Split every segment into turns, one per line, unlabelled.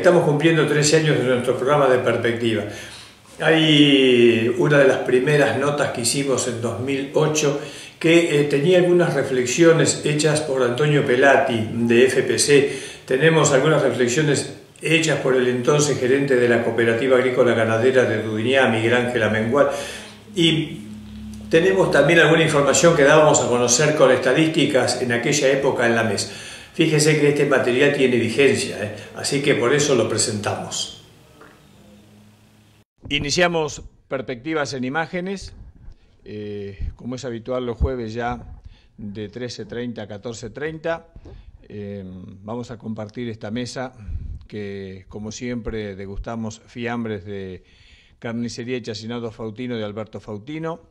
estamos cumpliendo 13 años de nuestro programa de Perspectiva. Hay una de las primeras notas que hicimos en 2008 que tenía algunas reflexiones hechas por Antonio Pelati de FPC. Tenemos algunas reflexiones hechas por el entonces gerente de la Cooperativa Agrícola Ganadera de Dudiñá, Miguel Ángel Amengual, y tenemos también alguna información que dábamos a conocer con estadísticas en aquella época en la mesa. Fíjese que este material tiene vigencia, así que por eso lo presentamos. Iniciamos Perspectivas en Imágenes, como es habitual los jueves ya de 13:30 a 14:30. Vamos a compartir esta mesa que, como siempre, degustamos fiambres de Carnicería y Chacinado Fautino de Alberto Fautino.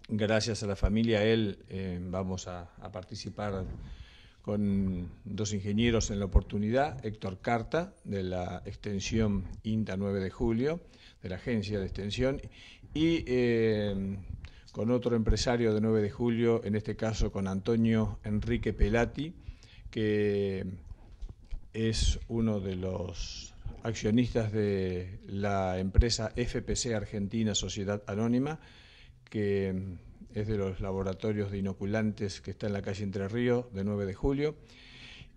Gracias a la familia él vamos a participar con dos ingenieros en la oportunidad, Héctor Carta, de la extensión INTA 9 de julio, de la agencia de extensión, y con otro empresario de 9 de julio, en este caso con Antonio Enrique Pelati, que es uno de los accionistas de la empresa FPC Argentina Sociedad Anónima, que es de los laboratorios de inoculantes que está en la calle Entre Ríos, de 9 de julio,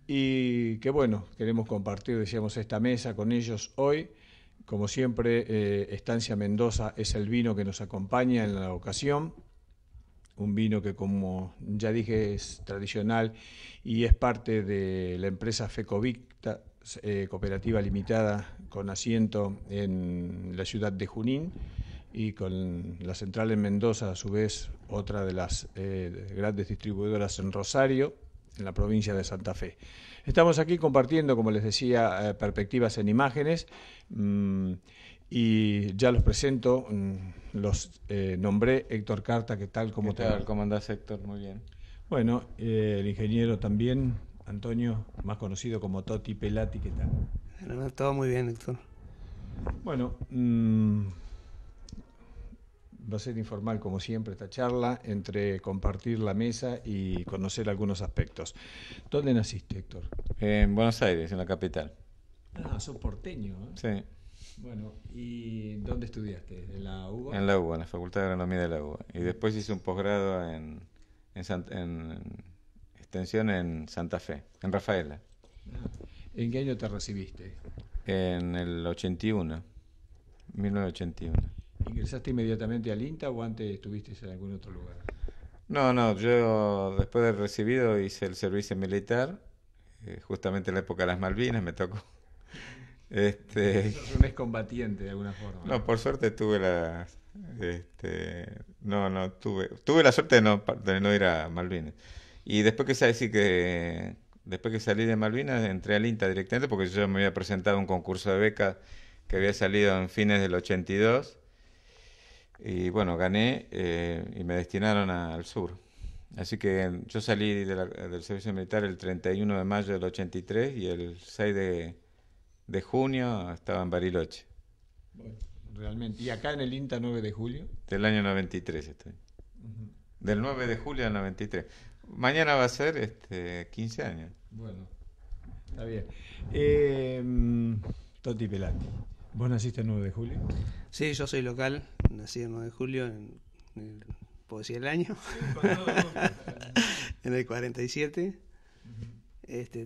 y que bueno, queremos compartir, decíamos, esta mesa con ellos hoy. Como siempre, Estancia Mendoza es el vino que nos acompaña en la ocasión, un vino que, como ya dije, es tradicional y es parte de la empresa Fecovicta, cooperativa limitada con asiento en la ciudad de Junín, y con la central en Mendoza, a su vez, otra de las grandes distribuidoras en Rosario, en la provincia de Santa Fe. Estamos aquí compartiendo, como les decía, Perspectivas en Imágenes, y ya los presento, los nombré. Héctor Carta, ¿qué tal?
¿Cómo tal? ¿Cómo andás, Héctor? Muy bien.
Bueno, el ingeniero también, Antonio, más conocido como Toti Pelati, ¿qué tal?
Bueno, todo muy bien, Héctor.
Bueno, va a ser informal, como siempre, esta charla, entre compartir la mesa y conocer algunos aspectos. ¿Dónde naciste, Héctor?
En Buenos Aires, en la capital.
Ah, sos porteño, ¿eh?
Sí.
Bueno, ¿y dónde estudiaste? ¿En la UBA?
En la UBA, en la Facultad de Agronomía de la UBA. Y después hice un posgrado en extensión en Santa Fe, en Rafaela.
Ah, ¿en qué año te recibiste?
En el 81, 1981.
¿Ingresaste inmediatamente al INTA o antes estuviste en algún otro lugar?
No, yo después de recibido hice el servicio militar, justamente en la época de las Malvinas me tocó.
Sos un excombatiente de alguna forma.
No, por suerte tuve tuve la suerte de no ir a Malvinas. Y después después que salí de Malvinas entré al INTA directamente porque yo me había presentado a un concurso de becas que había salido en fines del 82. Y bueno, gané y me destinaron al sur. Así que yo salí del servicio militar el 31 de mayo del 83 y el 6 de junio estaba en Bariloche.
Bueno, realmente. ¿Y acá en el INTA 9 de julio?
Del año 93 estoy. Del 9 de julio al 93. Mañana va a ser 15 años.
Bueno, está bien. Toti Pelati, ¿vos naciste el 9 de julio?
Sí, yo soy local, nací el 9 de julio, ¿puedo decir el año? En el 47.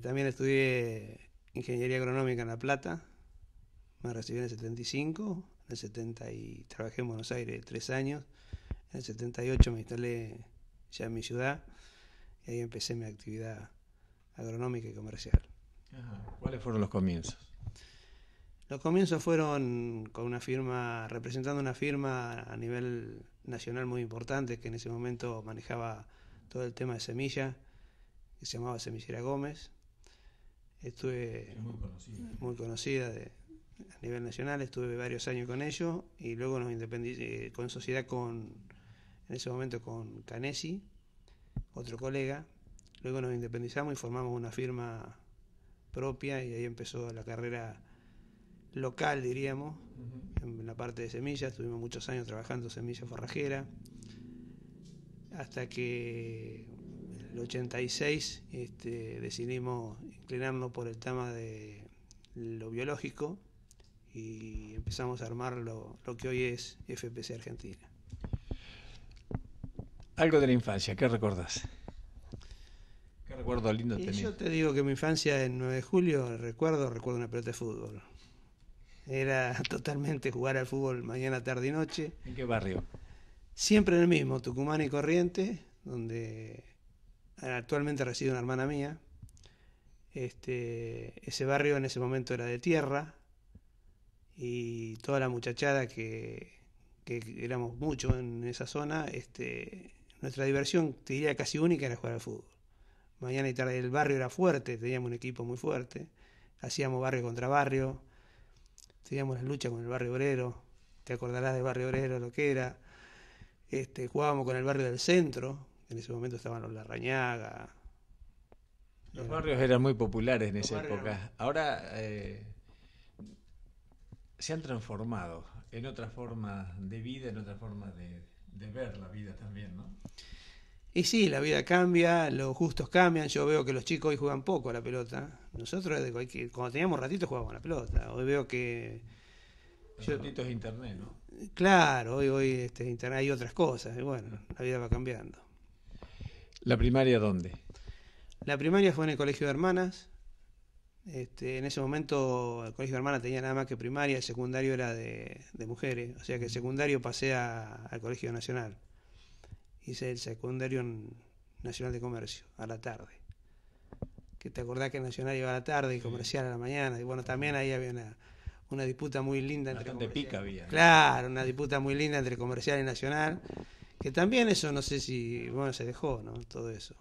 También estudié Ingeniería Agronómica en La Plata, me recibí en el 75, en el 70 y trabajé en Buenos Aires 3 años, en el 78 me instalé ya en mi ciudad y ahí empecé mi actividad agronómica y comercial.
Ajá. ¿Cuáles fueron los comienzos?
Los comienzos fueron con una firma, representando una firma a nivel nacional muy importante que en ese momento manejaba todo el tema de semilla, que se llamaba Semillera Gómez. Estuve muy conocida a nivel nacional, estuve varios años con ellos y luego nos independicé con sociedad en ese momento con Canesi, otro colega. Luego nos independizamos y formamos una firma propia y ahí empezó la carrera local, diríamos, en la parte de semillas. Tuvimos muchos años trabajando semilla forrajera, hasta que en el 86 decidimos inclinarnos por el tema de lo biológico, y empezamos a armar lo que hoy es FPC Argentina.
Algo de la infancia, ¿qué recordás? ¿Qué recuerdo lindo tenés?
Yo te digo que mi infancia en 9 de julio, recuerdo una pelota de fútbol. Era totalmente jugar al fútbol mañana, tarde y noche.
¿En qué barrio?
Siempre en el mismo, Tucumán y Corrientes, donde actualmente reside una hermana mía. Ese barrio en ese momento era de tierra, y toda la muchachada que éramos muchos en esa zona, nuestra diversión, te diría casi única, era jugar al fútbol. Mañana y tarde el barrio era fuerte, teníamos un equipo muy fuerte, hacíamos barrio contra barrio, teníamos la lucha con el barrio obrero, te acordarás del barrio obrero, lo que era. Jugábamos con el barrio del centro, en ese momento estaban los Larrañaga.
Los barrios eran muy populares en esa época. Ahora se han transformado en otra forma de vida, en otra forma de ver la vida también, ¿no?
Y sí, la vida cambia, los gustos cambian. Yo veo que los chicos hoy juegan poco a la pelota. Nosotros cuando teníamos ratito jugábamos a la pelota. Hoy veo que...
Los ratitos de internet, ¿no?
Claro, hoy internet hay otras cosas. Y bueno, la vida va cambiando.
¿La primaria dónde?
La primaria fue en el Colegio de Hermanas. En ese momento el Colegio de Hermanas tenía nada más que primaria, el secundario era de mujeres. O sea que el secundario pasé al Colegio Nacional. Hice el secundario Nacional de Comercio, a la tarde. Que te acordás que el Nacional iba a la tarde y Comercial a la mañana. Y bueno, también ahí había una disputa muy linda entre
Bastante pica había.
Claro, una disputa muy linda entre Comercial y Nacional. Que también eso, no sé si, bueno, se dejó, ¿no? Todo eso.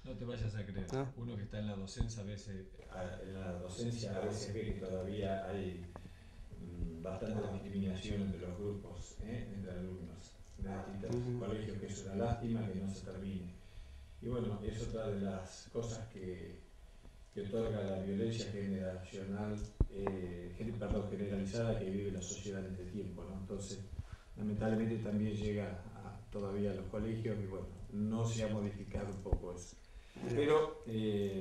No te vayas a creer.
¿No?
Uno que está en la docencia a veces ve que todavía hay bastante discriminación entre los grupos, entre alumnos de distintos colegios, que es una lástima que no se termine. Y bueno, es otra de las cosas que otorga la violencia generalizada que vive la sociedad en este tiempo, ¿no? Entonces, lamentablemente también llega todavía a los colegios y bueno, no se ha modificado un poco eso. Pero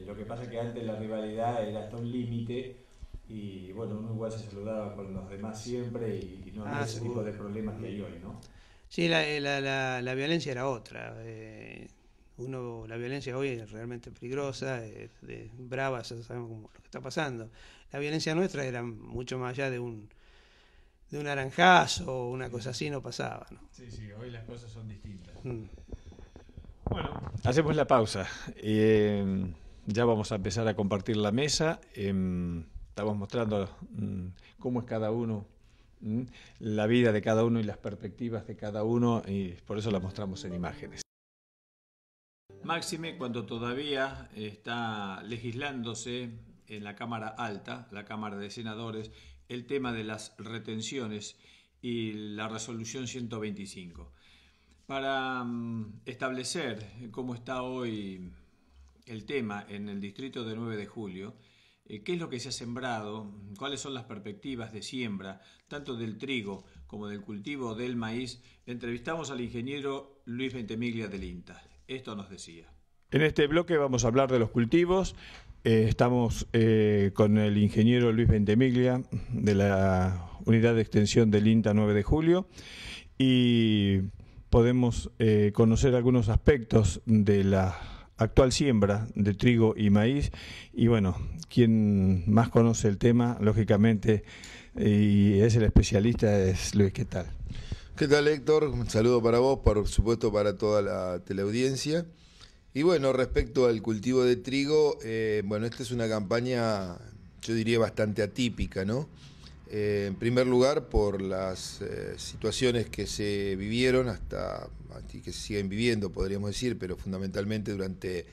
lo que pasa es que antes la rivalidad era hasta un límite y bueno, uno igual se saludaba con los demás siempre y no había ese tipo de problemas que hay hoy, ¿no?
Sí, la violencia era otra. La violencia hoy es realmente peligrosa, brava, ya sabemos lo que está pasando. La violencia nuestra era mucho más allá de un naranjazo o una cosa así, no pasaba, ¿no?
Sí, hoy las cosas son distintas. Bueno, hacemos la pausa. Ya vamos a empezar a compartir la mesa. Estamos mostrando cómo es cada uno, la vida de cada uno y las perspectivas de cada uno, y por eso la mostramos en imágenes. Máxime cuando todavía está legislándose en la Cámara Alta, la Cámara de Senadores, el tema de las retenciones y la resolución 125. Para establecer cómo está hoy el tema en el distrito de 9 de julio, qué es lo que se ha sembrado, cuáles son las perspectivas de siembra, tanto del trigo como del cultivo del maíz, entrevistamos al ingeniero Luis Ventimiglia del INTA. Esto nos decía. En este bloque vamos a hablar de los cultivos. Estamos con el ingeniero Luis Ventimiglia de la Unidad de Extensión del INTA 9 de julio y podemos conocer algunos aspectos de la actual siembra de trigo y maíz. Y bueno, quien más conoce el tema, lógicamente, y es el especialista, es Luis. ¿Qué tal?
¿Qué tal, Héctor? Un saludo para vos, por supuesto para toda la teleaudiencia. Y bueno, respecto al cultivo de trigo, bueno, esta es una campaña, yo diría, bastante atípica, ¿no? En primer lugar, por las situaciones que se vivieron y que se siguen viviendo, podríamos decir, pero fundamentalmente durante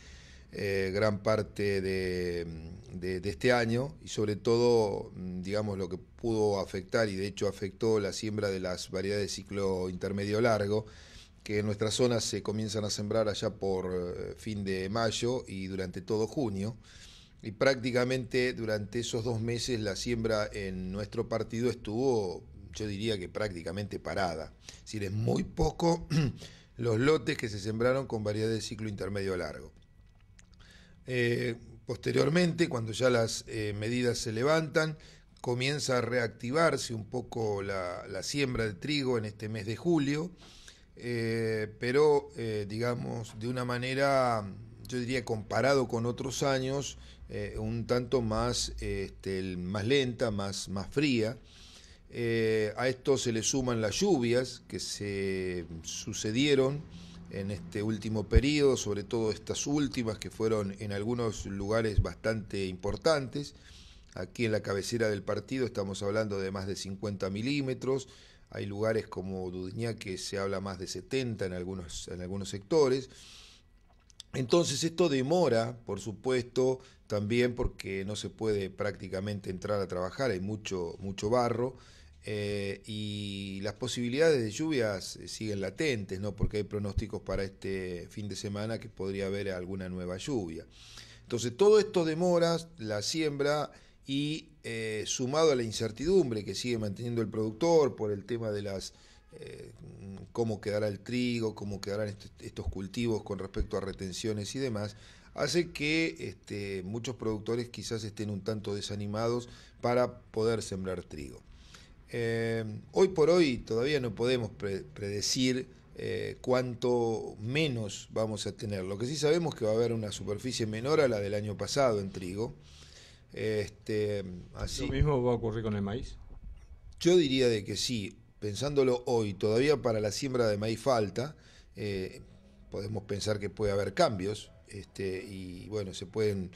gran parte de este año, y sobre todo, digamos, lo que pudo afectar, y de hecho afectó la siembra de las variedades de ciclo intermedio largo, que en nuestra zona se comienzan a sembrar allá por fin de mayo y durante todo junio. Y prácticamente durante esos 2 meses la siembra en nuestro partido estuvo, yo diría que prácticamente parada. Es decir, es muy poco los lotes que se sembraron con variedades de ciclo intermedio largo. Posteriormente, cuando ya las medidas se levantan, comienza a reactivarse un poco la siembra de trigo en este mes de julio, pero digamos de una manera, yo diría comparado con otros años, un tanto más, más lenta, más fría. A esto se le suman las lluvias que se sucedieron en este último periodo, sobre todo estas últimas que fueron en algunos lugares bastante importantes. Aquí en la cabecera del partido estamos hablando de más de 50 milímetros, hay lugares como Dudignac que se habla más de 70 en algunos sectores. Entonces esto demora, por supuesto, también porque no se puede prácticamente entrar a trabajar, hay mucho barro, y las posibilidades de lluvias siguen latentes, ¿no? Porque hay pronósticos para este fin de semana que podría haber alguna nueva lluvia. Entonces todo esto demora la siembra y sumado a la incertidumbre que sigue manteniendo el productor por el tema de las cómo quedará el trigo, cómo quedarán estos cultivos con respecto a retenciones y demás, hace que muchos productores quizás estén un tanto desanimados para poder sembrar trigo. Hoy por hoy todavía no podemos predecir cuánto menos vamos a tener. Lo que sí sabemos es que va a haber una superficie menor a la del año pasado en trigo.
Así, ¿lo mismo va a ocurrir con el maíz?
Yo diría de que sí. Pensándolo hoy, todavía para la siembra de maíz falta, podemos pensar que puede haber cambios, y bueno, se pueden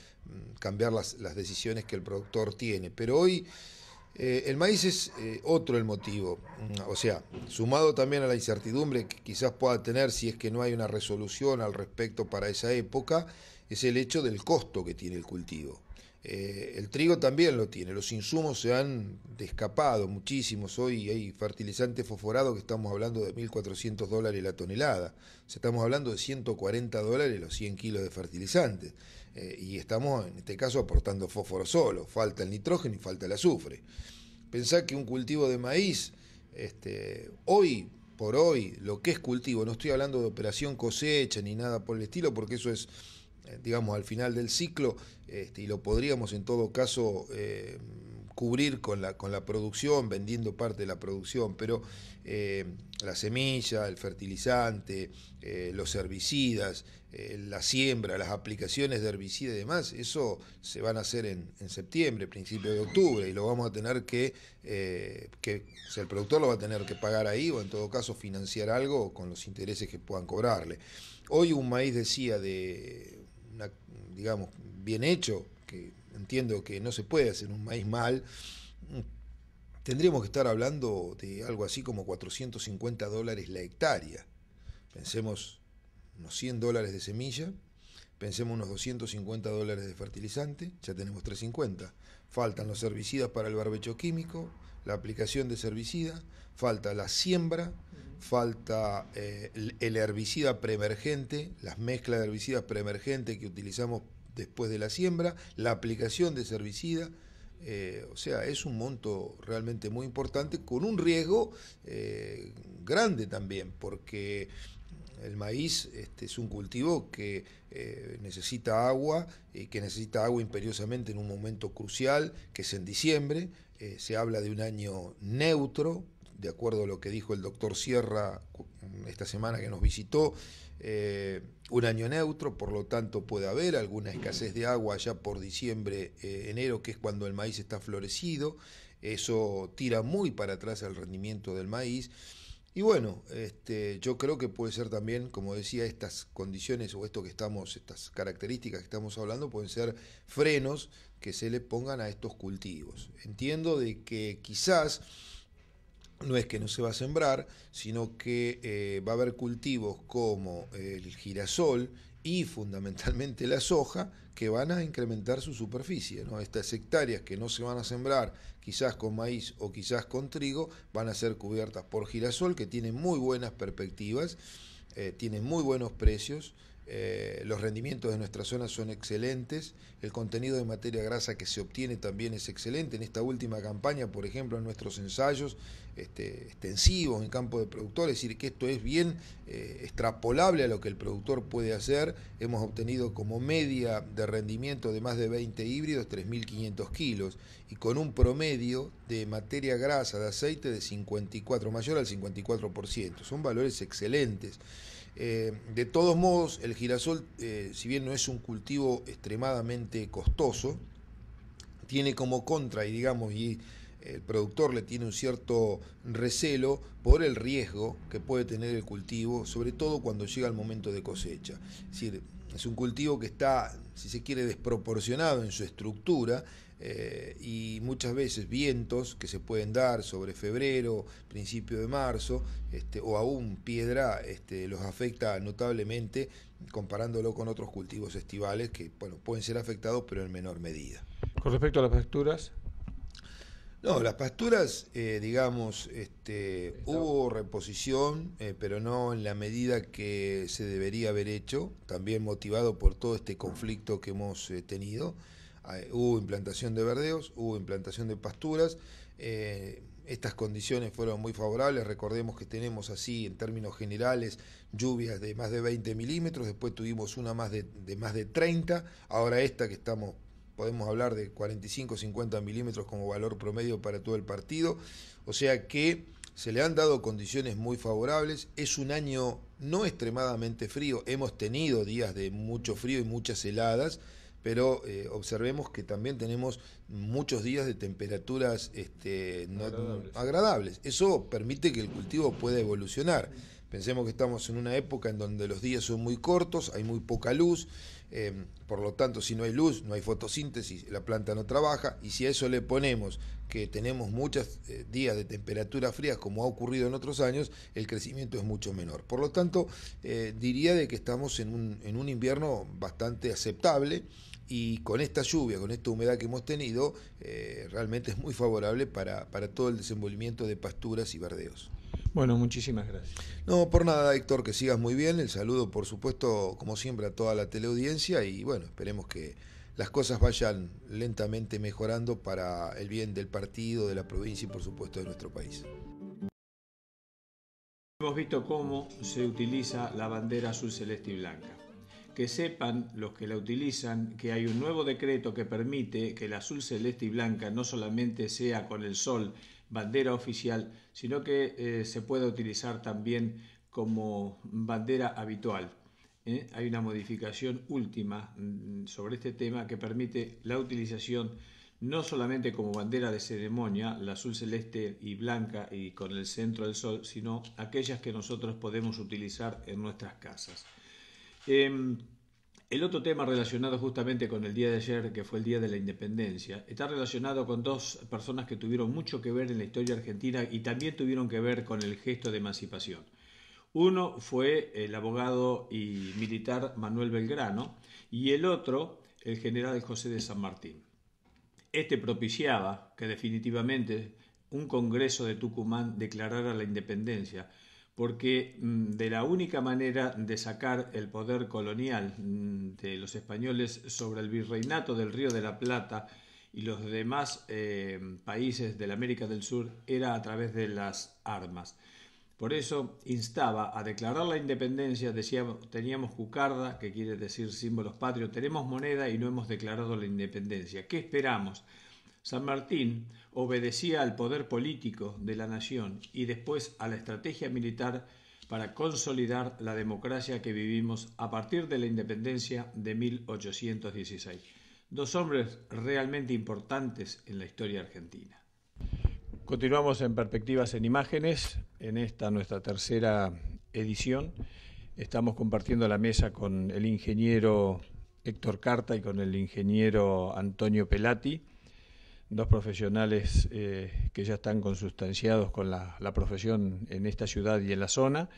cambiar las decisiones que el productor tiene, pero hoy el maíz es otro el motivo, o sea, sumado también a la incertidumbre que quizás pueda tener si es que no hay una resolución al respecto para esa época, es el hecho del costo que tiene el cultivo. El trigo también lo tiene, los insumos se han escapado muchísimos, hoy hay fertilizante fosforado que estamos hablando de $1.400 la tonelada, o sea, estamos hablando de $140 los 100 kilos de fertilizante, y estamos en este caso aportando fósforo solo, falta el nitrógeno y falta el azufre. Pensá que un cultivo de maíz, hoy por hoy, lo que es cultivo, no estoy hablando de operación cosecha ni nada por el estilo, porque eso es digamos al final del ciclo, y lo podríamos en todo caso cubrir con la producción, vendiendo parte de la producción, pero la semilla, el fertilizante, los herbicidas, la siembra, las aplicaciones de herbicida y demás, eso se van a hacer en septiembre, principio de octubre, y lo vamos a tener que o sea, el productor lo va a tener que pagar ahí, o en todo caso financiar algo con los intereses que puedan cobrarle. Hoy un maíz decía digamos, bien hecho, que entiendo que no se puede hacer un maíz mal, tendríamos que estar hablando de algo así como $450 la hectárea. Pensemos unos $100 de semilla, pensemos unos $250 de fertilizante, ya tenemos 350. Faltan los herbicidas para el barbecho químico, la aplicación de ese herbicida, falta la siembra, falta el herbicida preemergente, las mezclas de herbicidas preemergentes que utilizamos después de la siembra, la aplicación de ese herbicida, o sea, es un monto realmente muy importante con un riesgo grande también, porque el maíz es un cultivo que necesita agua, y que necesita agua imperiosamente en un momento crucial, que es en diciembre. Se habla de un año neutro, de acuerdo a lo que dijo el doctor Sierra esta semana que nos visitó, un año neutro, por lo tanto puede haber alguna escasez de agua ya por diciembre, enero, que es cuando el maíz está florecido. Eso tira muy para atrás el rendimiento del maíz. Y bueno, yo creo que puede ser también, como decía, estas condiciones o estas características que estamos hablando pueden ser frenos que se le pongan a estos cultivos. Entiendo de que quizás no es que no se va a sembrar, sino que va a haber cultivos como el girasol y fundamentalmente la soja que van a incrementar su superficie, ¿no? Estas hectáreas que no se van a sembrar quizás con maíz o quizás con trigo van a ser cubiertas por girasol, que tiene muy buenas perspectivas, tiene muy buenos precios, Los rendimientos de nuestra zona son excelentes, el contenido de materia grasa que se obtiene también es excelente. En esta última campaña, por ejemplo, en nuestros ensayos extensivos en campo de productores, es decir, que esto es bien extrapolable a lo que el productor puede hacer, hemos obtenido como media de rendimiento de más de 20 híbridos 3.500 kilos y con un promedio de materia grasa de aceite de 54, mayor al 54%. Son valores excelentes. De todos modos, el girasol, si bien no es un cultivo extremadamente costoso, tiene como contra, y digamos, y el productor le tiene un cierto recelo por el riesgo que puede tener el cultivo, sobre todo cuando llega el momento de cosecha. Es decir, es un cultivo que está, si se quiere, desproporcionado en su estructura, y muchas veces vientos que se pueden dar sobre febrero, principio de marzo, o aún piedra, los afecta notablemente comparándolo con otros cultivos estivales que, bueno, pueden ser afectados pero en menor medida.
Con respecto a las pasturas.
No, las pasturas, digamos, hubo reposición, pero no en la medida que se debería haber hecho, también motivado por todo este conflicto que hemos tenido. Hubo implantación de verdeos, hubo implantación de pasturas, estas condiciones fueron muy favorables. Recordemos que tenemos así, en términos generales, lluvias de más de 20 milímetros, después tuvimos una más de más de 30, ahora esta que podemos hablar de 45-50 milímetros como valor promedio para todo el partido, o sea que se le han dado condiciones muy favorables. Es un año no extremadamente frío, hemos tenido días de mucho frío y muchas heladas, pero observemos que también tenemos muchos días de temperaturas agradables. Eso permite que el cultivo pueda evolucionar. Pensemos que estamos en una época en donde los días son muy cortos, hay muy poca luz, por lo tanto, si no hay luz, no hay fotosíntesis, la planta no trabaja, y si a eso le ponemos que tenemos muchos días de temperaturas frías, como ha ocurrido en otros años, el crecimiento es mucho menor. Por lo tanto, diría de que estamos en un invierno bastante aceptable, y con esta lluvia, con esta humedad que hemos tenido, realmente es muy favorable para todo el desenvolvimiento de pasturas y verdeos.
Bueno, muchísimas gracias.
No, por nada, Héctor, que sigas muy bien. El saludo, por supuesto, como siempre, a toda la teleaudiencia, y bueno, esperemos que las cosas vayan lentamente mejorando para el bien del partido, de la provincia y, por supuesto, de nuestro país.
Hemos visto cómo se utiliza la bandera azul, celeste y blanca. Que sepan los que la utilizan que hay un nuevo decreto que permite que el azul, celeste y blanca no solamente sea con el sol bandera oficial, sino que se pueda utilizar también como bandera habitual. Hay una modificación última sobre este tema que permite la utilización no solamente como bandera de ceremonia, la azul, celeste y blanca y con el centro del sol, sino aquellas que nosotros podemos utilizar en nuestras casas. El otro tema relacionado justamente con el día de ayer, que fue el Día de la Independencia, está relacionado con dos personas que tuvieron mucho que ver en la historia argentina y también tuvieron que ver con el gesto de emancipación. Uno fue el abogado y militar Manuel Belgrano y el otro el general José de San Martín. Este propiciaba que definitivamente un congreso de Tucumán declarara la independencia, porque de la única manera de sacar el poder colonial de los españoles sobre el virreinato del Río de la Plata y los demás países de la América del Sur era a través de las armas. Por eso instaba a declarar la independencia. Decíamos, teníamos cucarda, que quiere decir símbolos patrios, tenemos moneda y no hemos declarado la independencia. ¿Qué esperamos? San Martín obedecía al poder político de la nación y después a la estrategia militar para consolidar la democracia que vivimos a partir de la independencia de 1816. Dos hombres realmente importantes en la historia argentina. Continuamos en Perspectivas en Imágenes, en esta nuestra tercera edición. Estamos compartiendo la mesa con el ingeniero Héctor Carta y con el ingeniero Antonio Pelati, dos profesionales que ya están consustanciados con la profesión en esta ciudad y en la zona,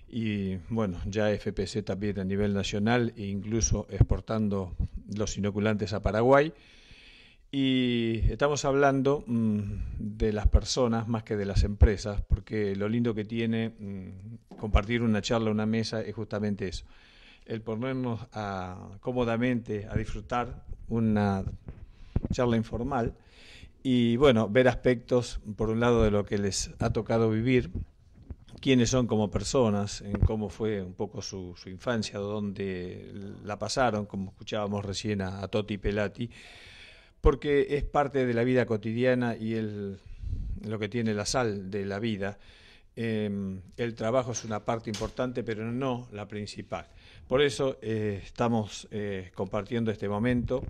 y bueno, ya FPC también a nivel nacional e incluso exportando los inoculantes a Paraguay. Y estamos hablando de las personas más que de las empresas, porque lo lindo que tiene compartir una charla, una mesa, es justamente eso. el ponernos cómodamente a disfrutar una charla informal y bueno, ver aspectos, por un lado, de lo que les ha tocado vivir, quiénes son como personas, en cómo fue un poco su infancia, dónde la pasaron, como escuchábamos recién a Toti Pelati, porque es parte de la vida cotidiana y lo que tiene la sal de la vida. El trabajo es una parte importante, pero no la principal. Por eso estamos compartiendo este momento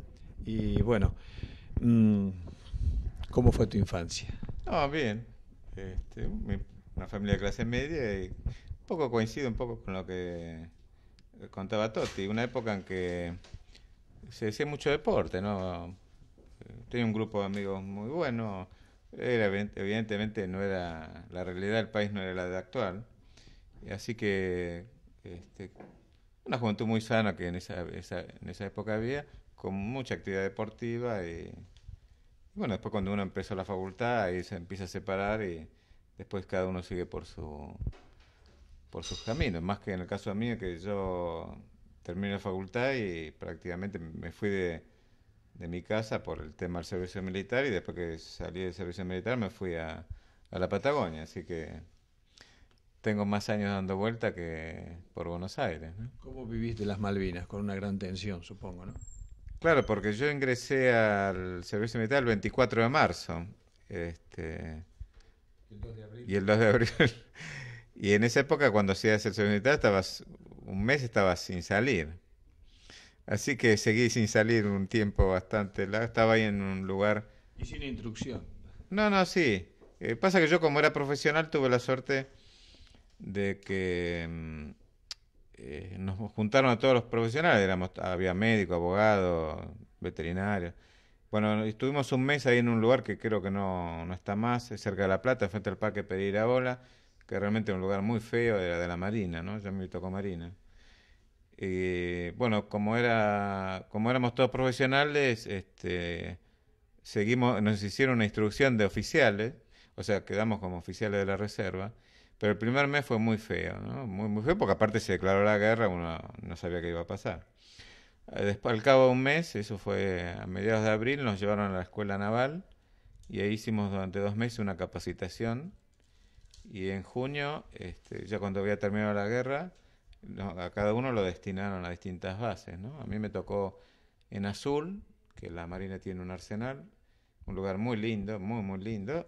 y bueno, ¿cómo fue tu infancia?
No, bien. Una familia de clase media y un poco coincido un poco con lo que contaba Totti. Una época en que se hacía mucho deporte, ¿no? Tenía un grupo de amigos muy bueno. Evidentemente no era la realidad del país, no era la de actual. Así que una juventud muy sana que en esa época había, con mucha actividad deportiva y bueno, después cuando uno empezó la facultad ahí se empieza a separar y después cada uno sigue por sus caminos, más que en el caso mío que yo terminé la facultad y prácticamente me fui de mi casa por el tema del servicio militar y después que salí del servicio militar me fui a la Patagonia, así que tengo más años dando vuelta que por Buenos Aires, ¿no?
¿Cómo viviste las Malvinas? Con una gran tensión, supongo, ¿no?
Claro, porque yo ingresé al servicio militar el 24 de marzo,
El 2 de abril.
y el 2 de abril. Y en esa época, cuando hacías el servicio militar, un mes estabas sin salir. Así que seguí sin salir un tiempo bastante largo. Estaba ahí en un lugar.
Y sin instrucción.
No, no, sí. Pasa que yo, como era profesional, tuve la suerte de que nos juntaron a todos los profesionales. Había médicos, abogados, veterinarios. Bueno, estuvimos un mes ahí en un lugar que creo que no está más, es cerca de La Plata, frente al Parque Pereirabola, que realmente es un lugar muy feo, era de la Marina, ¿no? Yo me tocó Marina. Bueno, como éramos todos profesionales, nos hicieron una instrucción de oficiales, o sea, quedamos como oficiales de la reserva, pero el primer mes fue muy feo, ¿no? Muy, muy feo, porque aparte se declaró la guerra, uno no sabía qué iba a pasar. Después, al cabo de un mes, eso fue a mediados de abril, nos llevaron a la escuela naval y ahí hicimos durante 2 meses una capacitación y en junio, ya cuando había terminado la guerra, a cada uno lo destinaron a distintas bases, ¿no? A mí me tocó en Azul, que la Marina tiene un arsenal, un lugar muy lindo, muy, muy lindo.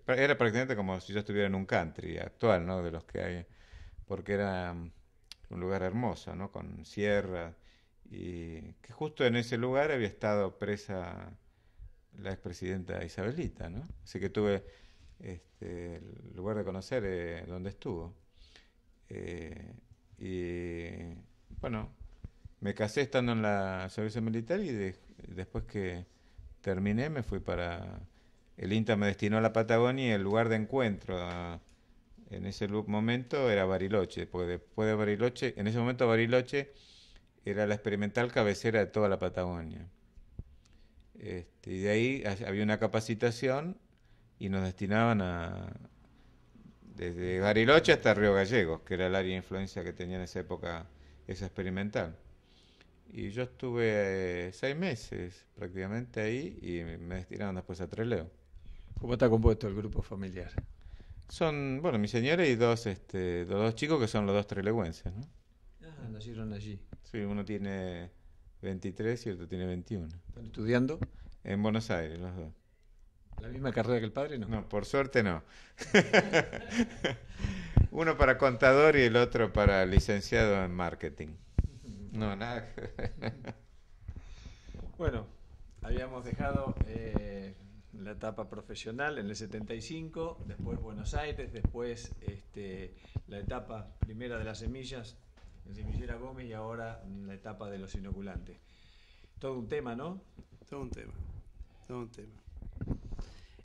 Era prácticamente como si yo estuviera en un country actual, ¿no? De los que hay, porque era un lugar hermoso, ¿no? Con sierra y que justo en ese lugar había estado presa la expresidenta Isabelita, ¿no? Así que tuve el lugar de conocer dónde estuvo. Y bueno, me casé estando en la servicio militar y después que terminé me fui para... El INTA me destinó a la Patagonia y el lugar de encuentro en ese momento era Bariloche, porque después de Bariloche, en ese momento Bariloche era la experimental cabecera de toda la Patagonia. Y de ahí había una capacitación y nos destinaban desde Bariloche hasta Río Gallegos, que era el área de influencia que tenía en esa época esa experimental. Y yo estuve 6 meses prácticamente ahí y me destinaron después a Trelew.
¿Cómo está compuesto el grupo familiar?
Son, bueno, mi señora y dos chicos que son los dos trelewenses, ¿no?
Ah, nacieron allí.
Sí, uno tiene 23 y otro tiene 21.
¿Están estudiando?
En Buenos Aires, los dos.
¿La misma carrera que el padre? No.
No, por suerte no. Uno para contador y el otro para licenciado en marketing. No, nada.
Bueno, habíamos dejado la etapa profesional en el 75, después Buenos Aires, después la etapa primera de las semillas en Semillera Gómez y ahora la etapa de los inoculantes. Todo un tema, ¿no?
Todo un tema, todo un tema.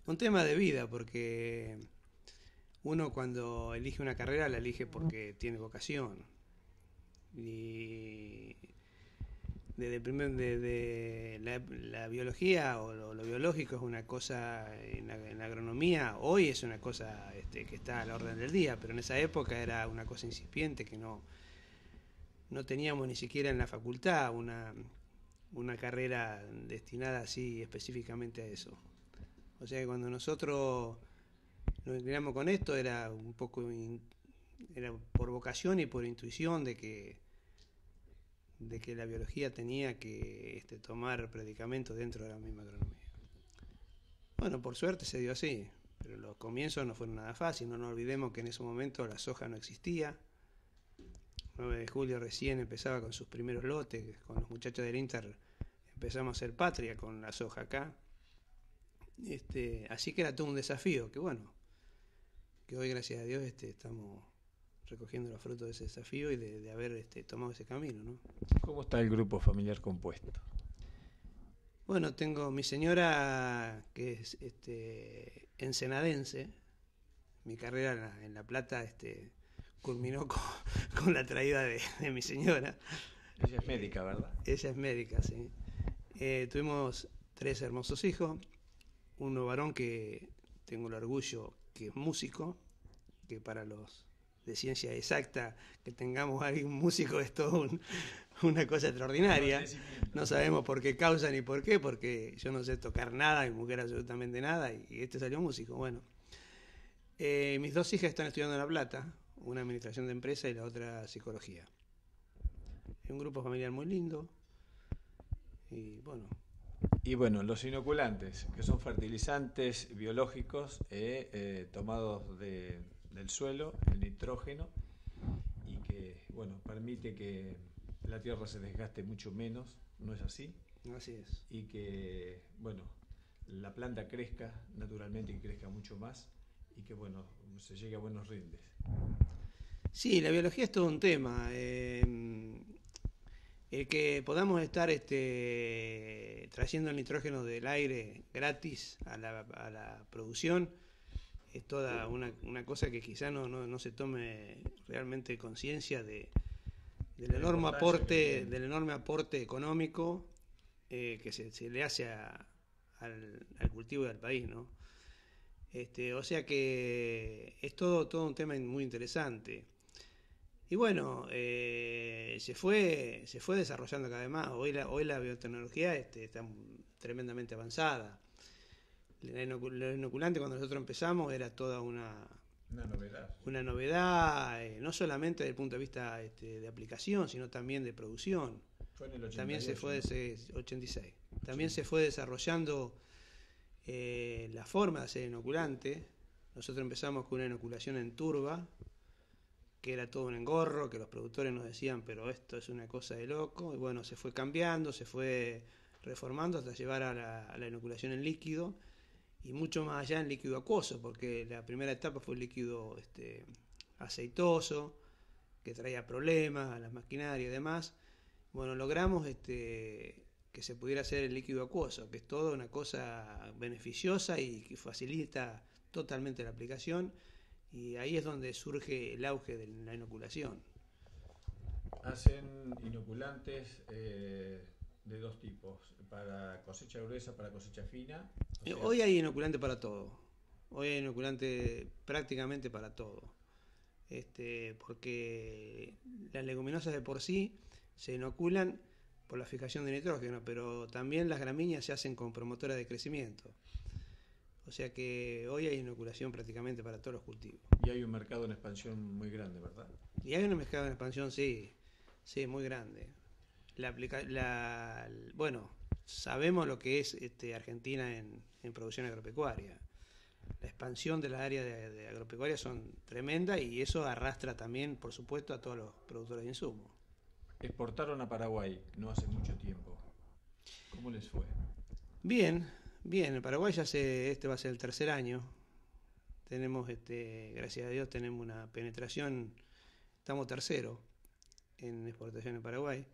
Un tema de vida, porque uno cuando elige una carrera la elige porque tiene vocación. Y desde la biología o lo biológico es una cosa, en la agronomía hoy es una cosa que está a la orden del día, pero en esa época era una cosa incipiente que no no teníamos ni siquiera en la facultad una carrera destinada así específicamente a eso. O sea que cuando nosotros nos inclinamos con esto era un poco era por vocación y por intuición de que la biología tenía que tomar predicamentos dentro de la misma agronomía. Bueno, por suerte se dio así, pero los comienzos no fueron nada fáciles. No nos olvidemos que en ese momento la soja no existía. 9 de julio recién empezaba con sus primeros lotes, con los muchachos del Inter empezamos a hacer patria con la soja acá. Así que era todo un desafío, que bueno, que hoy gracias a Dios estamos recogiendo los frutos de ese desafío y de haber tomado ese camino, ¿no?
¿Cómo está el grupo familiar compuesto?
Bueno, tengo mi señora que es ensenadense. Mi carrera en La Plata culminó con la traída de mi señora.
Ella es médica, ¿verdad?
Ella es médica, sí. Tuvimos 3 hermosos hijos. Uno varón que tengo el orgullo que es músico, que para los de ciencia exacta que tengamos ahí un músico es todo una cosa extraordinaria. No sabemos por qué causa ni por qué, porque yo no sé tocar nada, mi mujer absolutamente nada, y salió músico. Bueno, mis 2 hijas están estudiando en La Plata, una administración de empresa y la otra psicología. Es un grupo familiar muy lindo y bueno.
Y bueno, los inoculantes, que son fertilizantes biológicos tomados del suelo, el nitrógeno, y que bueno, permite que la tierra se desgaste mucho menos, ¿no es así?
Así es.
Y que bueno, la planta crezca naturalmente y crezca mucho más y que bueno, se llegue a buenos rindes.
Sí, la biología es todo un tema. El que podamos estar trayendo el nitrógeno del aire gratis a la producción es toda una cosa que quizá no se tome realmente conciencia del enorme aporte económico que se le hace al cultivo del país, ¿no? O sea que es todo un tema muy interesante. Y bueno, se fue desarrollando cada vez más. Hoy la biotecnología está tremendamente avanzada. Lo inoculante cuando nosotros empezamos era toda una
novedad.
Una novedad, no solamente desde el punto de vista de aplicación, sino también de producción.
Fue en el 88,
también se fue
¿no?
desde 86. También se fue desarrollando la forma de hacer inoculante. Nosotros empezamos con una inoculación en turba, que era todo un engorro, que los productores nos decían, pero esto es una cosa de loco. Y bueno, se fue cambiando, se fue reformando hasta llevar a la inoculación en líquido y mucho más allá en líquido acuoso, porque la primera etapa fue el líquido aceitoso, que traía problemas a las maquinarias y demás. Bueno, logramos que se pudiera hacer el líquido acuoso, que es toda una cosa beneficiosa y que facilita totalmente la aplicación. Y ahí es donde surge el auge de la inoculación.
Hacen inoculantes de 2 tipos, para cosecha gruesa, para cosecha fina.
Hoy hay inoculante para todo. Hoy hay inoculante prácticamente para todo. Porque las leguminosas de por sí se inoculan por la fijación de nitrógeno, pero también las gramíneas se hacen con promotoras de crecimiento. O sea que hoy hay inoculación prácticamente para todos los cultivos.
Y hay un mercado en expansión muy grande, ¿verdad?
Y hay un mercado en expansión, sí, muy grande. Bueno, sabemos lo que es Argentina en producción agropecuaria. La expansión de las áreas de agropecuaria son tremendas y eso arrastra también, por supuesto, a todos los productores de insumos.
Exportaron a Paraguay no hace mucho tiempo. ¿Cómo les fue?
Bien, en Paraguay ya este va a ser el 3er año. Tenemos, gracias a Dios, tenemos una penetración, estamos 3º en exportación en Paraguay.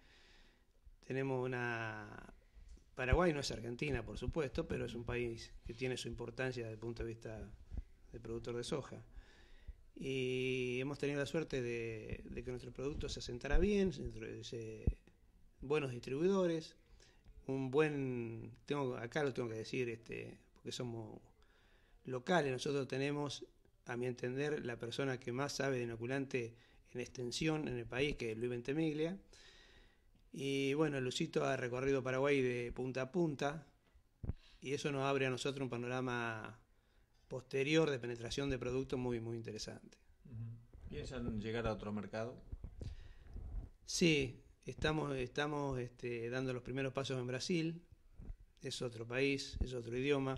Tenemos Paraguay no es Argentina, por supuesto, pero es un país que tiene su importancia desde el punto de vista de productor de soja. Y hemos tenido la suerte de que nuestro producto se asentara bien, buenos distribuidores, acá lo tengo que decir, porque somos locales. Nosotros tenemos, a mi entender, la persona que más sabe de inoculante en extensión en el país, que es Luis Ventimiglia. Y bueno, Lucito ha recorrido Paraguay de punta a punta, y eso nos abre a nosotros un panorama posterior de penetración de productos muy, muy interesante.
¿Piensan llegar a otro mercado?
Sí, estamos dando los primeros pasos en Brasil. Es otro país, es otro idioma,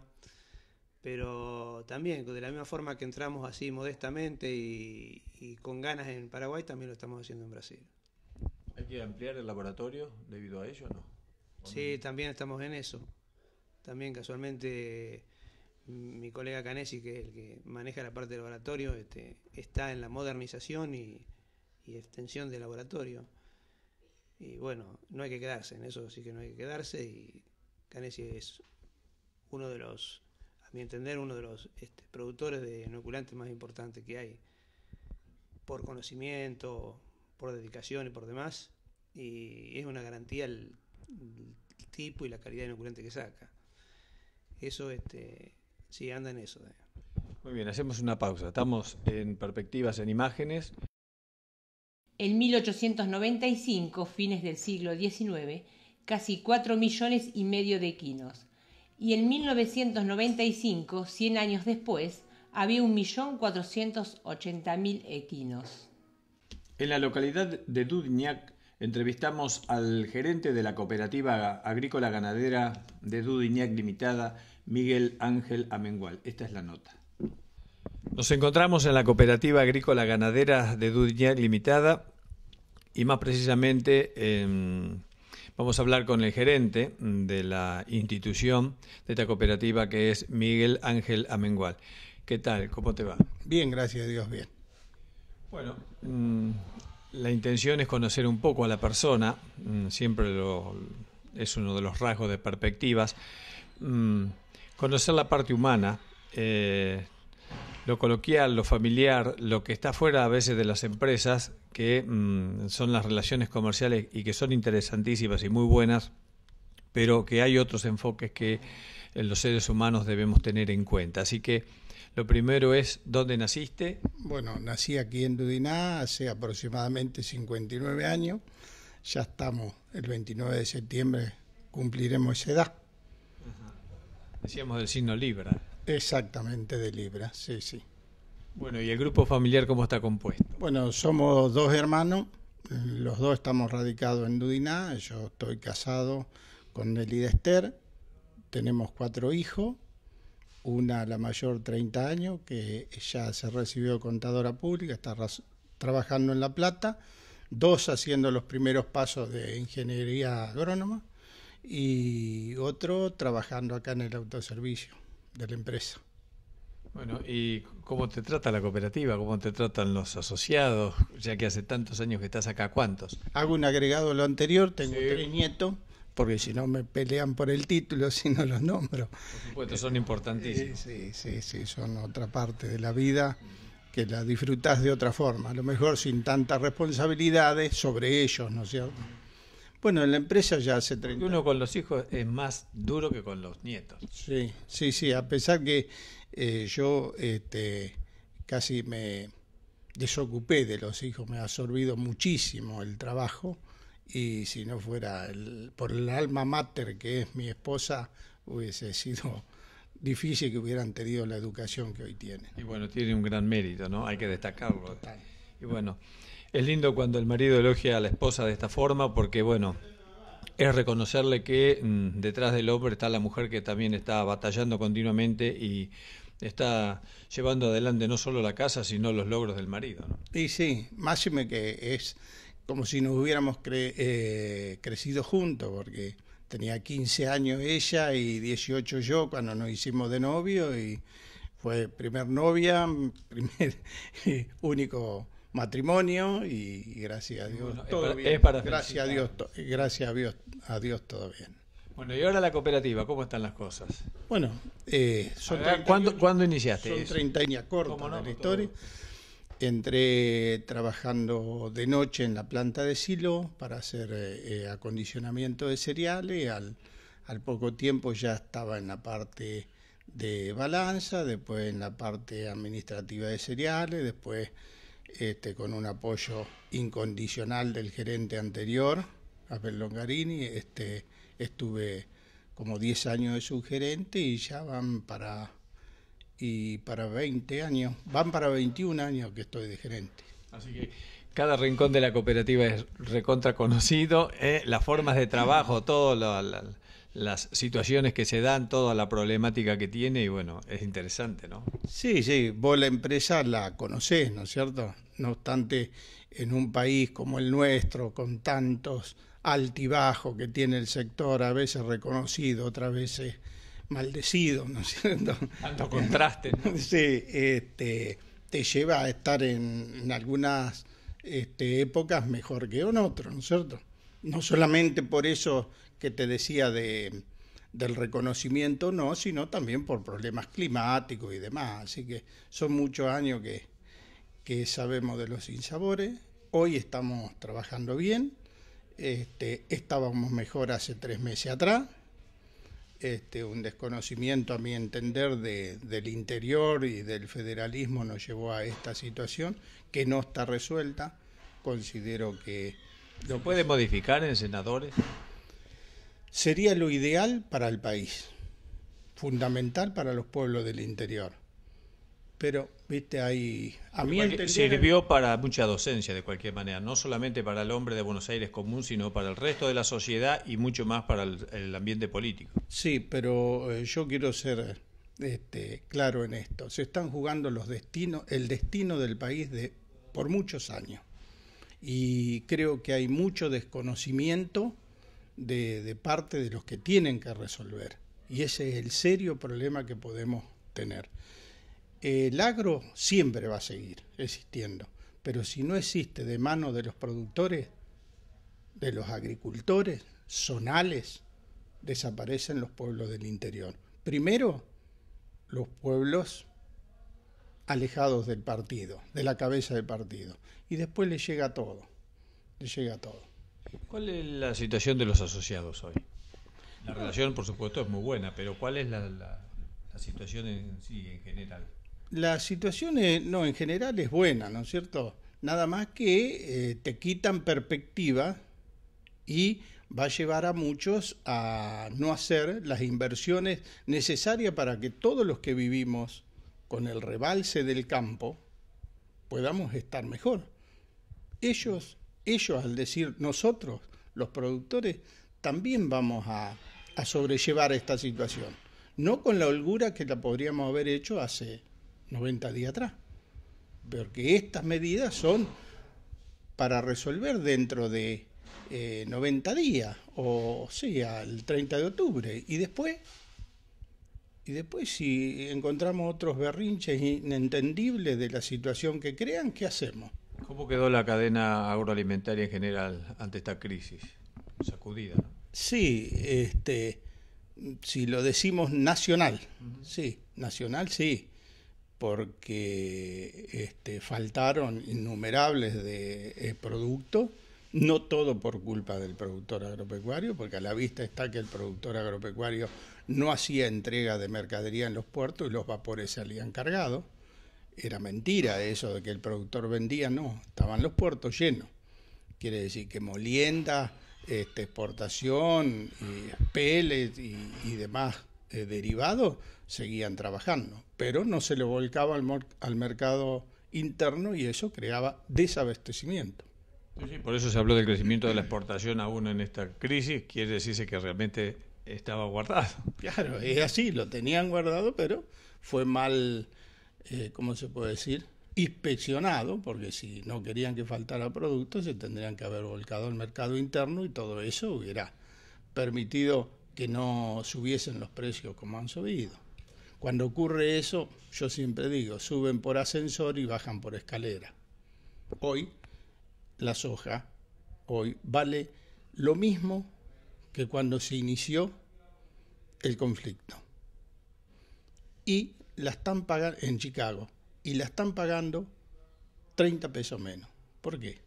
pero también de la misma forma que entramos así modestamente y con ganas en Paraguay, también lo estamos haciendo en Brasil.
¿Hay que ampliar el laboratorio debido a ello o no?
Sí, también estamos en eso. También casualmente mi colega Canesi, que es el que maneja la parte del laboratorio, está en la modernización y extensión del laboratorio. Y bueno, no hay que quedarse, en eso sí que no hay que quedarse, y Canesi es uno de los, a mi entender, uno de los productores de inoculantes más importantes que hay, por conocimiento, por dedicación y por demás, y es una garantía el tipo y la calidad de inoculante que saca. Eso, sí, anda en eso.
Muy bien, hacemos una pausa. Estamos en Perspectivas en Imágenes.
En 1895, fines del siglo XIX, casi 4,5 millones de equinos. Y en 1995, 100 años después, había 1.480.000 equinos.
En la localidad de Dudignac entrevistamos al gerente de la Cooperativa Agrícola Ganadera de Dudignac Limitada, Miguel Ángel Amengual. Esta es la nota. Nos encontramos en la Cooperativa Agrícola Ganadera de Dudignac Limitada y más precisamente vamos a hablar con el gerente de la institución de esta cooperativa, que es Miguel Ángel Amengual. ¿Qué tal? ¿Cómo te va?
Bien, gracias a Dios, bien.
Bueno, la intención es conocer un poco a la persona, siempre es uno de los rasgos de Perspectivas, conocer la parte humana, lo coloquial, lo familiar, lo que está fuera a veces de las empresas, que son las relaciones comerciales y que son interesantísimas y muy buenas, pero que hay otros enfoques que los seres humanos debemos tener en cuenta. Así que lo primero es, ¿dónde naciste?
Bueno, nací aquí en Dudiná hace aproximadamente 59 años. Ya estamos, el 29 de septiembre cumpliremos esa edad.
Decíamos del signo Libra.
Exactamente, de Libra, sí, sí.
Bueno, ¿y el grupo familiar cómo está compuesto?
Bueno, somos 2 hermanos, los 2 estamos radicados en Dudiná. Yo estoy casado con Nelly Esther, tenemos 4 hijos. Una, la mayor, 30 años, que ya se recibió contadora pública, está trabajando en La Plata. 2 haciendo los primeros pasos de ingeniería agrónoma. Y otro trabajando acá en el autoservicio de la empresa.
Bueno, ¿y cómo te trata la cooperativa? ¿Cómo te tratan los asociados? Ya que hace tantos años que estás acá, ¿cuántos?
Hago un agregado a lo anterior, tengo
Sí.
3 nietos, porque si no me pelean por el título si no los nombro.
Por supuesto, son importantísimos.
Sí, son otra parte de la vida que la disfrutás de otra forma, a lo mejor sin tantas responsabilidades sobre ellos, ¿no es cierto? Bueno, en la empresa ya hace 30
Porque uno con los hijos es más duro que con los nietos.
Sí, a pesar que yo casi me desocupé de los hijos, me ha absorbido muchísimo el trabajo, y si no fuera por el alma mater que es mi esposa, hubiese sido difícil que hubieran tenido la educación que hoy tienen.
Y bueno, tiene un gran mérito, ¿no? Hay que destacarlo. Y bueno, es lindo cuando el marido elogia a la esposa de esta forma, porque bueno, es reconocerle que detrás del hombre está la mujer, que también está batallando continuamente y está llevando adelante no solo la casa, sino los logros del marido, ¿no?
Y sí, máxime que es como si nos hubiéramos crecido juntos, porque tenía 15 años ella y 18 yo cuando nos hicimos de novio, y fue primer novia, primer único matrimonio, y gracias a Dios
Bueno,
todo bien.
es para
Gracias a Dios todo bien.
Bueno, y ahora la cooperativa, ¿cómo están las cosas?
Bueno, son
A ver,
30
¿cuándo iniciaste
Son
eso?
30 años cortos
¿Cómo no?
de la historia. Entré trabajando de noche en la planta de silo para hacer acondicionamiento de cereales. Al poco tiempo ya estaba en la parte de balanza, después en la parte administrativa de cereales, después con un apoyo incondicional del gerente anterior, Abel Longarini. Estuve como 10 años de subgerente y ya van para 20 años, van para 21 años que estoy de gerente.
Así que cada rincón de la cooperativa es recontra conocido, las formas de trabajo, todas las situaciones que se dan, toda la problemática que tiene, y bueno, es interesante, ¿no?
Sí, vos la empresa la conocés, ¿no es cierto? No obstante, en un país como el nuestro, con tantos altibajos que tiene el sector, a veces reconocido, otras veces maldecido, ¿no es cierto?
Tanto contraste, ¿no?
Sí, te lleva a estar en algunas épocas mejor que en otras, ¿no es cierto? No solamente por eso que te decía del reconocimiento, no, sino también por problemas climáticos y demás. Así que son muchos años que sabemos de los sinsabores. Hoy estamos trabajando bien, estábamos mejor hace 3 meses atrás. Un desconocimiento, a mi entender, del interior y del federalismo nos llevó a esta situación que no está resuelta. Considero que
¿lo puede modificar en senadores?
Sería lo ideal para el país, fundamental para los pueblos del interior. Pero, viste, a mi entender,
sirvió para mucha docencia de cualquier manera, no solamente para el hombre de Buenos Aires común, sino para el resto de la sociedad y mucho más para el ambiente político.
Sí, pero yo quiero ser claro en esto. Se están jugando el destino del país por muchos años. Y creo que hay mucho desconocimiento de parte de los que tienen que resolver. Y ese es el serio problema que podemos tener. El agro siempre va a seguir existiendo, pero si no existe de mano de los productores, de los agricultores, zonales, desaparecen los pueblos del interior. Primero, los pueblos alejados del partido, de la cabeza del partido, y después les llega todo,
¿Cuál es la situación de los asociados hoy? La relación, por supuesto, es muy buena, pero ¿cuál es la situación en sí, en general?
La situación en general es buena, ¿no es cierto? Nada más que te quitan perspectiva y va a llevar a muchos a no hacer las inversiones necesarias para que todos los que vivimos con el rebalse del campo podamos estar mejor. Ellos al decir nosotros, los productores, también vamos a sobrellevar esta situación. No con la holgura que la podríamos haber hecho hace 90 días atrás. Porque estas medidas son para resolver dentro de 90 días, o sea, el 30 de octubre. Y después si encontramos otros berrinches inentendibles de la situación que crean, ¿qué hacemos?
¿Cómo quedó la cadena agroalimentaria en general ante esta crisis? Sacudida, ¿no?
Sí, si lo decimos nacional, sí, nacional sí, porque faltaron innumerables de productos, no todo por culpa del productor agropecuario, porque a la vista está que el productor agropecuario no hacía entrega de mercadería en los puertos y los vapores salían cargados. Era mentira eso de que el productor vendía, no, estaban los puertos llenos. Quiere decir que molienda, exportación, y pellets y demás derivados seguían trabajando, pero no se le volcaba al mercado interno y eso creaba desabastecimiento.
Sí, por eso se habló del crecimiento de la exportación aún en esta crisis, quiere decirse que realmente estaba guardado.
Claro, es así, lo tenían guardado, pero fue mal, ¿cómo se puede decir?, inspeccionado, porque si no querían que faltara producto, se tendrían que haber volcado al mercado interno y todo eso hubiera permitido que no subiesen los precios como han subido. Cuando ocurre eso, yo siempre digo, suben por ascensor y bajan por escalera. Hoy, la soja, vale lo mismo que cuando se inició el conflicto. Y la están pagando en Chicago, y la están pagando 30 pesos menos. ¿Por qué?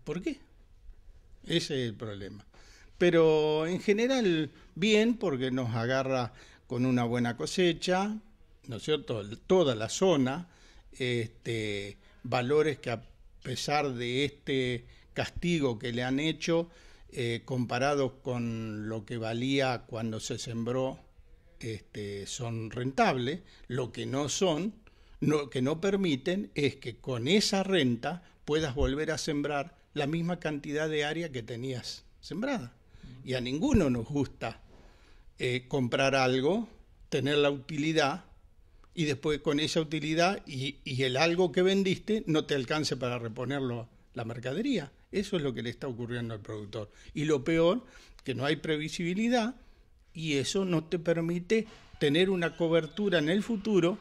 ¿Por qué? Ese es el problema. Pero en general bien, porque nos agarra con una buena cosecha, ¿no es cierto? Toda la zona valores que a pesar de este castigo que le han hecho, comparados con lo que valía cuando se sembró, son rentables. Lo que no son, que no permiten, es que con esa renta puedas volver a sembrar la misma cantidad de área que tenías sembrada. Y a ninguno nos gusta comprar algo, tener la utilidad, y después con esa utilidad y el algo que vendiste no te alcance para reponerlo la mercadería. Eso es lo que le está ocurriendo al productor. Y lo peor, que no hay previsibilidad, y eso no te permite tener una cobertura en el futuro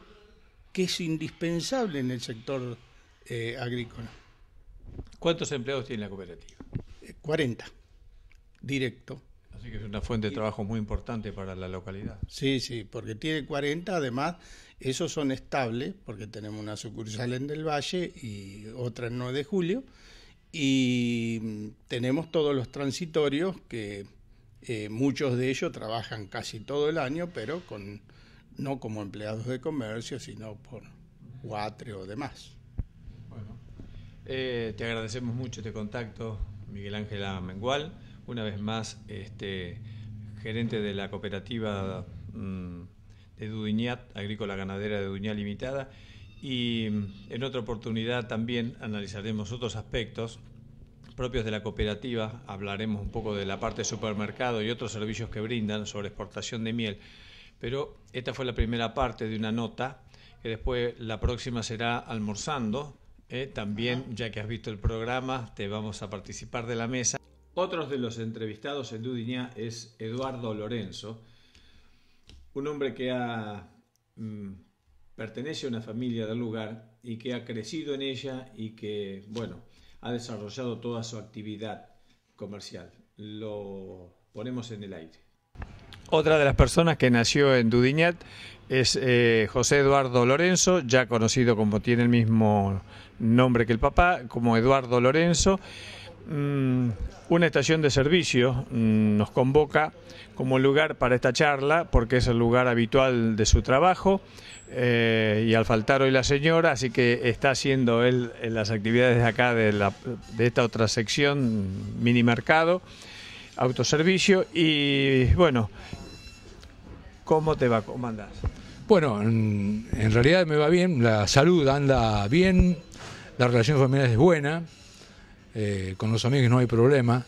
que es indispensable en el sector agrícola.
¿Cuántos empleados tiene la cooperativa?
40, directo.
Así que es una fuente de trabajo muy importante para la localidad.
Sí, porque tiene 40, además, esos son estables, porque tenemos una sucursal en Del Valle y otra en 9 de Julio, y tenemos todos los transitorios que muchos de ellos trabajan casi todo el año, pero no como empleados de comercio, sino por Guatre o demás.
Bueno, te agradecemos mucho este contacto, Miguel Ángel Amengual, una vez más gerente de la cooperativa de Dudiñat, Agrícola Ganadera de Dudiñat Limitada, y en otra oportunidad también analizaremos otros aspectos propios de la cooperativa, hablaremos un poco de la parte de supermercado y otros servicios que brindan sobre exportación de miel, pero esta fue la primera parte de una nota, que después la próxima será almorzando, también ya que has visto el programa te vamos a participar de la mesa. Otros de los entrevistados en Dudiñat es Eduardo Lorenzo, un hombre que pertenece a una familia del lugar y que ha crecido en ella y que, bueno, ha desarrollado toda su actividad comercial. Lo ponemos en el aire. Otra de las personas que nació en Dudiñat es José Eduardo Lorenzo, ya conocido como tiene el mismo nombre que el papá, como Eduardo Lorenzo. Una estación de servicio nos convoca como lugar para esta charla, porque es el lugar habitual de su trabajo, y al faltar hoy la señora, así que está haciendo él las actividades de acá de esta otra sección, mini mercado, autoservicio. Y bueno, ¿cómo te va? ¿Cómo andás?
Bueno, en realidad me va bien, la salud anda bien, la relación familiar es buena, con los amigos no hay problema,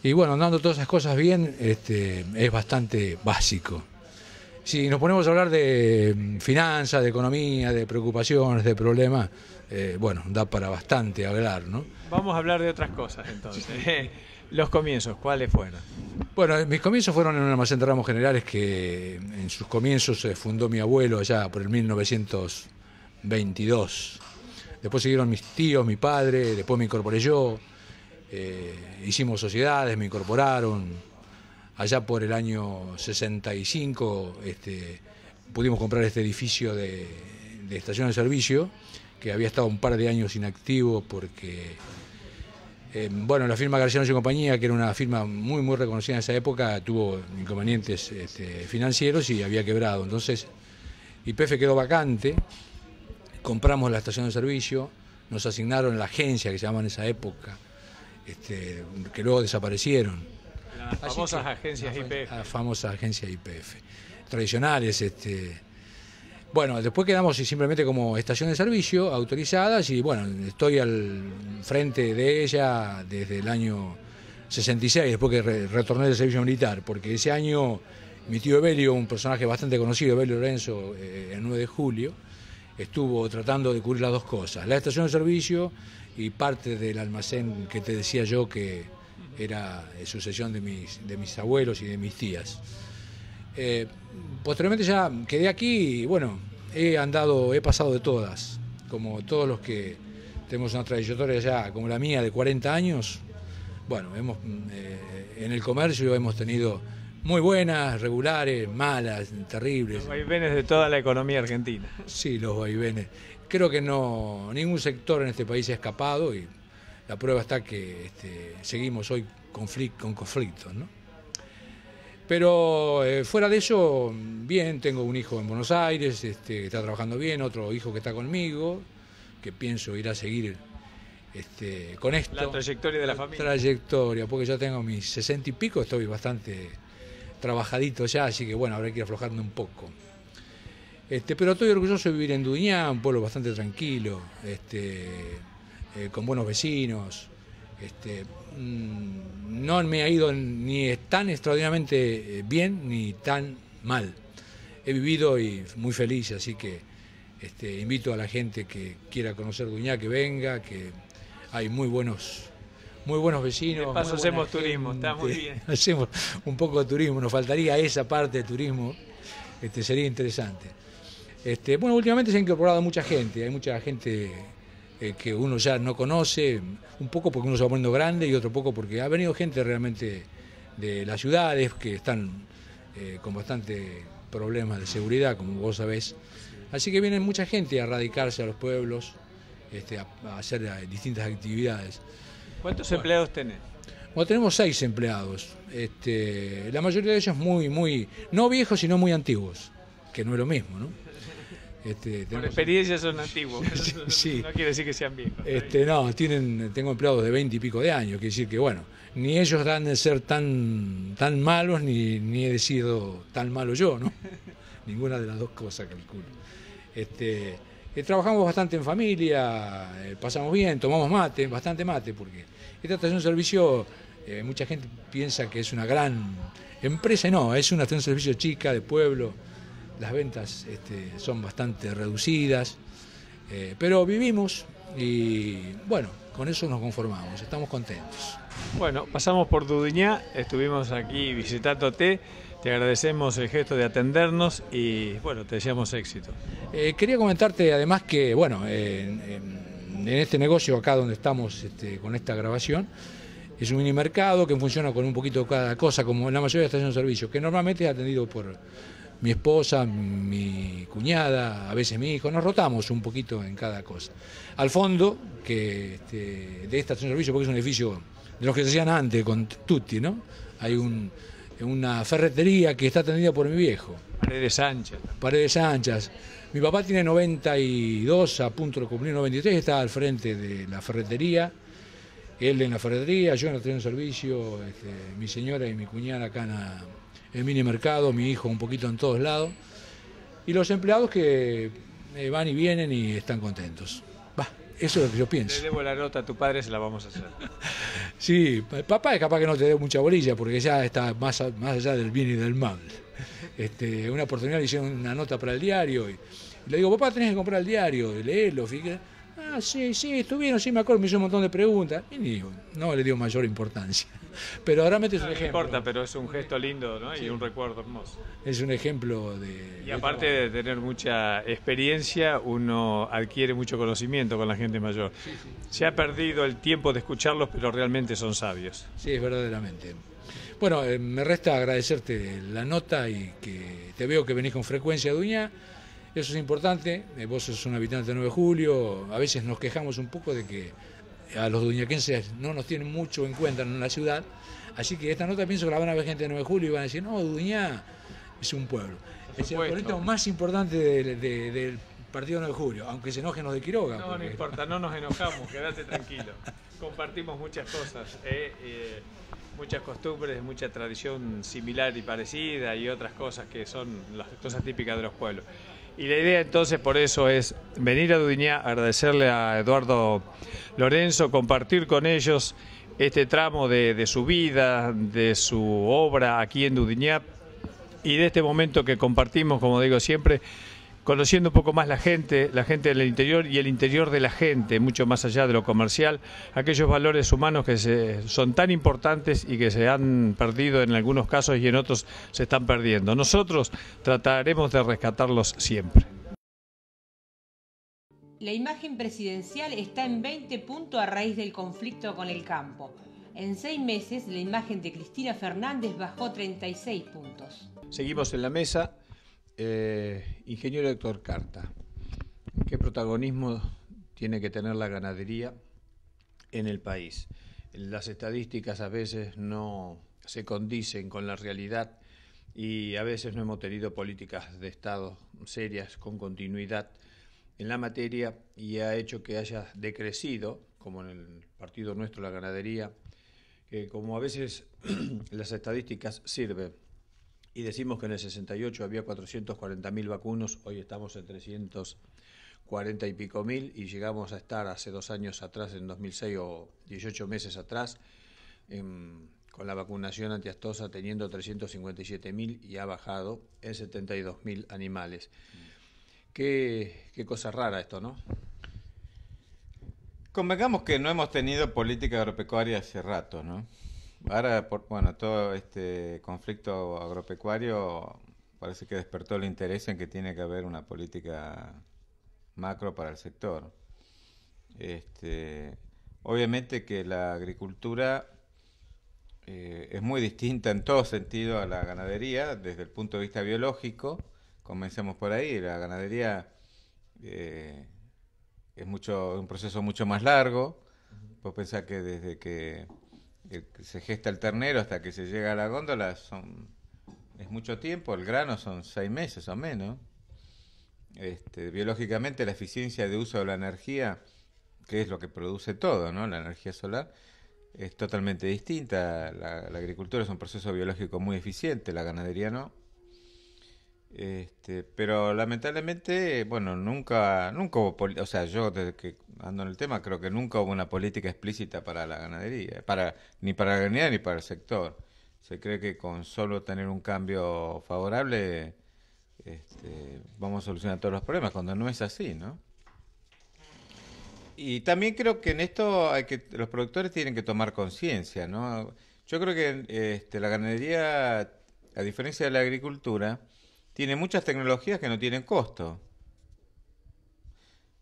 y bueno, andando todas esas cosas bien, es bastante básico. Si nos ponemos a hablar de finanzas, de economía, de preocupaciones, de problemas, bueno, da para bastante hablar, ¿no?
Vamos a hablar de otras cosas entonces. Los comienzos, ¿cuáles fueron?
Bueno, mis comienzos fueron en un almacén de ramos generales que en sus comienzos se fundó mi abuelo allá por el 1922. Después siguieron mis tíos, mi padre, después me incorporé yo, hicimos sociedades, me incorporaron. Allá por el año 65 pudimos comprar este edificio de estación de servicio, que había estado un par de años inactivo porque, bueno, la firma García-Noche y Compañía, que era una firma muy, muy reconocida en esa época, tuvo inconvenientes financieros y había quebrado. Entonces, YPF quedó vacante, compramos la estación de servicio, nos asignaron la agencia que se llamaba en esa época, que luego desaparecieron.
Las famosas agencias YPF.
Las famosas agencias YPF, tradicionales. Bueno, después quedamos simplemente como estación de servicio, autorizadas, y bueno, estoy al frente de ella desde el año 66, después que retorné del servicio militar, porque ese año mi tío Evelio, un personaje bastante conocido, Evelio Lorenzo, el 9 de julio, estuvo tratando de cubrir las dos cosas, la estación de servicio y parte del almacén que te decía yo que era sucesión de mis abuelos y de mis tías. Posteriormente ya quedé aquí y bueno, he pasado de todas, como todos los que tenemos una trayectoria ya como la mía de 40 años. Bueno, en el comercio hemos tenido muy buenas, regulares, malas, terribles.
Los vaivenes de toda la economía argentina.
Sí, los vaivenes. Creo que ningún sector en este país ha escapado y la prueba está que seguimos hoy con conflictos, ¿no? Pero fuera de eso, bien, tengo un hijo en Buenos Aires, que está trabajando bien, otro hijo que está conmigo, que pienso ir a seguir con esto.
La trayectoria de la familia.
Trayectoria, porque ya tengo mis 60 y pico, estoy bastante trabajadito ya, así que bueno, habrá que ir aflojando un poco. Pero estoy orgulloso de vivir en Duñá, un pueblo bastante tranquilo, con buenos vecinos. No me ha ido ni tan extraordinariamente bien ni tan mal. He vivido y muy feliz, así que invito a la gente que quiera conocer Duñá que venga, que hay muy buenos vecinos.
De paso hacemos turismo, está muy bien.
Hacemos un poco de turismo, nos faltaría esa parte de turismo, sería interesante. Bueno, últimamente se ha incorporado mucha gente, hay mucha gente que uno ya no conoce, un poco porque uno se va poniendo grande y otro poco porque ha venido gente realmente de las ciudades que están con bastante problemas de seguridad, como vos sabés. Así que viene mucha gente a radicarse a los pueblos, a hacer distintas actividades.
¿Cuántos empleados tenés?
Bueno, tenemos 6 empleados. La mayoría de ellos muy, no viejos, sino muy antiguos, que no es lo mismo, ¿no?
Por experiencia son antiguos,
sí.
No quiere decir que sean viejos.
No, tengo empleados de 20 y pico de años, quiere decir que, bueno, ni ellos dan de ser tan malos, ni he sido tan malo yo, ¿no? Ninguna de las dos cosas, calculo. Trabajamos bastante en familia, pasamos bien, tomamos bastante mate, porque esta estación de servicio, mucha gente piensa que es una gran empresa, no, es una estación de servicio chica, de pueblo. Las ventas son bastante reducidas, pero vivimos y bueno, con eso nos conformamos, estamos contentos.
Bueno, pasamos por Duñá, estuvimos aquí visitándote, te agradecemos el gesto de atendernos y bueno, te deseamos éxito.
Quería comentarte además que bueno, en este negocio acá donde estamos con esta grabación, es un mini mercado que funciona con un poquito de cada cosa, como en la mayoría de estaciones de servicio, que normalmente es atendido por mi esposa, mi cuñada, a veces mi hijo, nos rotamos un poquito en cada cosa. Al fondo, de esta estación de servicio, porque es un edificio de los que se hacían antes, con tutti, ¿no? Hay una ferretería que está atendida por mi viejo.
Paredes anchas.
Paredes anchas. Mi papá tiene 92, a punto de cumplir 93, está al frente de la ferretería. Él en la ferretería, yo en la estación de servicio, mi señora y mi cuñada acá en el mini mercado, mi hijo un poquito en todos lados, y los empleados que van y vienen y están contentos. Eso es lo que yo pienso.
Le debo la nota a tu padre, se la vamos a hacer.
Sí, papá es capaz que no te dé mucha bolilla, porque ya está más allá del bien y del mal. Una oportunidad le hicieron una nota para el diario, y le digo, papá, tenés que comprar el diario, leerlo, fíjate. Ah, sí, estuvieron, sí me acuerdo, me hizo un montón de preguntas, y no le dio mayor importancia. Pero realmente es un ejemplo. No
importa, pero es un gesto lindo, ¿no? Sí. Y un recuerdo hermoso.
Es un ejemplo de...
Y aparte de tener mucha experiencia, uno adquiere mucho conocimiento con la gente mayor. Sí. Se ha perdido el tiempo de escucharlos, pero realmente son sabios.
Sí, verdaderamente. Bueno, me resta agradecerte la nota y que te veo que venís con frecuencia a Duñá. Eso es importante, vos sos un habitante de 9 de julio, a veces nos quejamos un poco de que a los duñaquenses no nos tienen mucho en cuenta en la ciudad, así que esta nota pienso que la van a ver gente de 9 de julio y van a decir, no, Duñá es un pueblo. Es el pueblito más importante del partido 9 de julio, aunque se enojen los de Quiroga.
No, porque... no importa, no nos enojamos, quédate tranquilo. Compartimos muchas cosas, muchas costumbres, mucha tradición similar y parecida y otras cosas que son las cosas típicas de los pueblos. Y la idea entonces por eso es venir a Duñá, agradecerle a Eduardo Lorenzo, compartir con ellos este tramo de su vida, de su obra aquí en Duñá y de este momento que compartimos, como digo siempre, conociendo un poco más la gente del interior y el interior de la gente, mucho más allá de lo comercial, aquellos valores humanos que son tan importantes y que se han perdido en algunos casos y en otros se están perdiendo. Nosotros trataremos de rescatarlos siempre.
La imagen presidencial está en 20 puntos a raíz del conflicto con el campo. En 6 meses, la imagen de Cristina Fernández bajó 36 puntos.
Seguimos en la mesa. Ingeniero Héctor Carta, ¿qué protagonismo tiene que tener la ganadería en el país? Las estadísticas a veces no se condicen con la realidad y a veces no hemos tenido políticas de Estado serias con continuidad en la materia y ha hecho que haya decrecido, como en el partido nuestro, la ganadería, que como a veces las estadísticas sirven y decimos que en el 68 había 440.000 vacunos, hoy estamos en 340 y pico mil y llegamos a estar hace 2 años atrás, en 2006 o 18 meses atrás, con la vacunación antiaftosa teniendo 357.000 y ha bajado en 72.000 animales. Qué cosa rara esto, ¿no?
Convengamos que no hemos tenido política agropecuaria hace rato, ¿no? Ahora, todo este conflicto agropecuario parece que despertó el interés en que tiene que haber una política macro para el sector. Obviamente que la agricultura es muy distinta en todo sentido a la ganadería, desde el punto de vista biológico. Comencemos por ahí, la ganadería es un proceso mucho más largo. Vos pensás que desde que se gesta el ternero hasta que se llega a la góndola es mucho tiempo, el grano son 6 meses o menos. Biológicamente la eficiencia de uso de la energía, que es lo que produce todo, ¿no? La energía solar, es totalmente distinta. La agricultura es un proceso biológico muy eficiente, la ganadería no. Pero lamentablemente, nunca hubo, o sea, yo desde que ando en el tema creo que nunca hubo una política explícita para la ganadería, ni para la ganadería ni para el sector. Se cree que con solo tener un cambio favorable vamos a solucionar todos los problemas, cuando no es así, ¿no? Y también creo que en esto los productores tienen que tomar conciencia, ¿no? Yo creo que la ganadería, a diferencia de la agricultura, tiene muchas tecnologías que no tienen costo,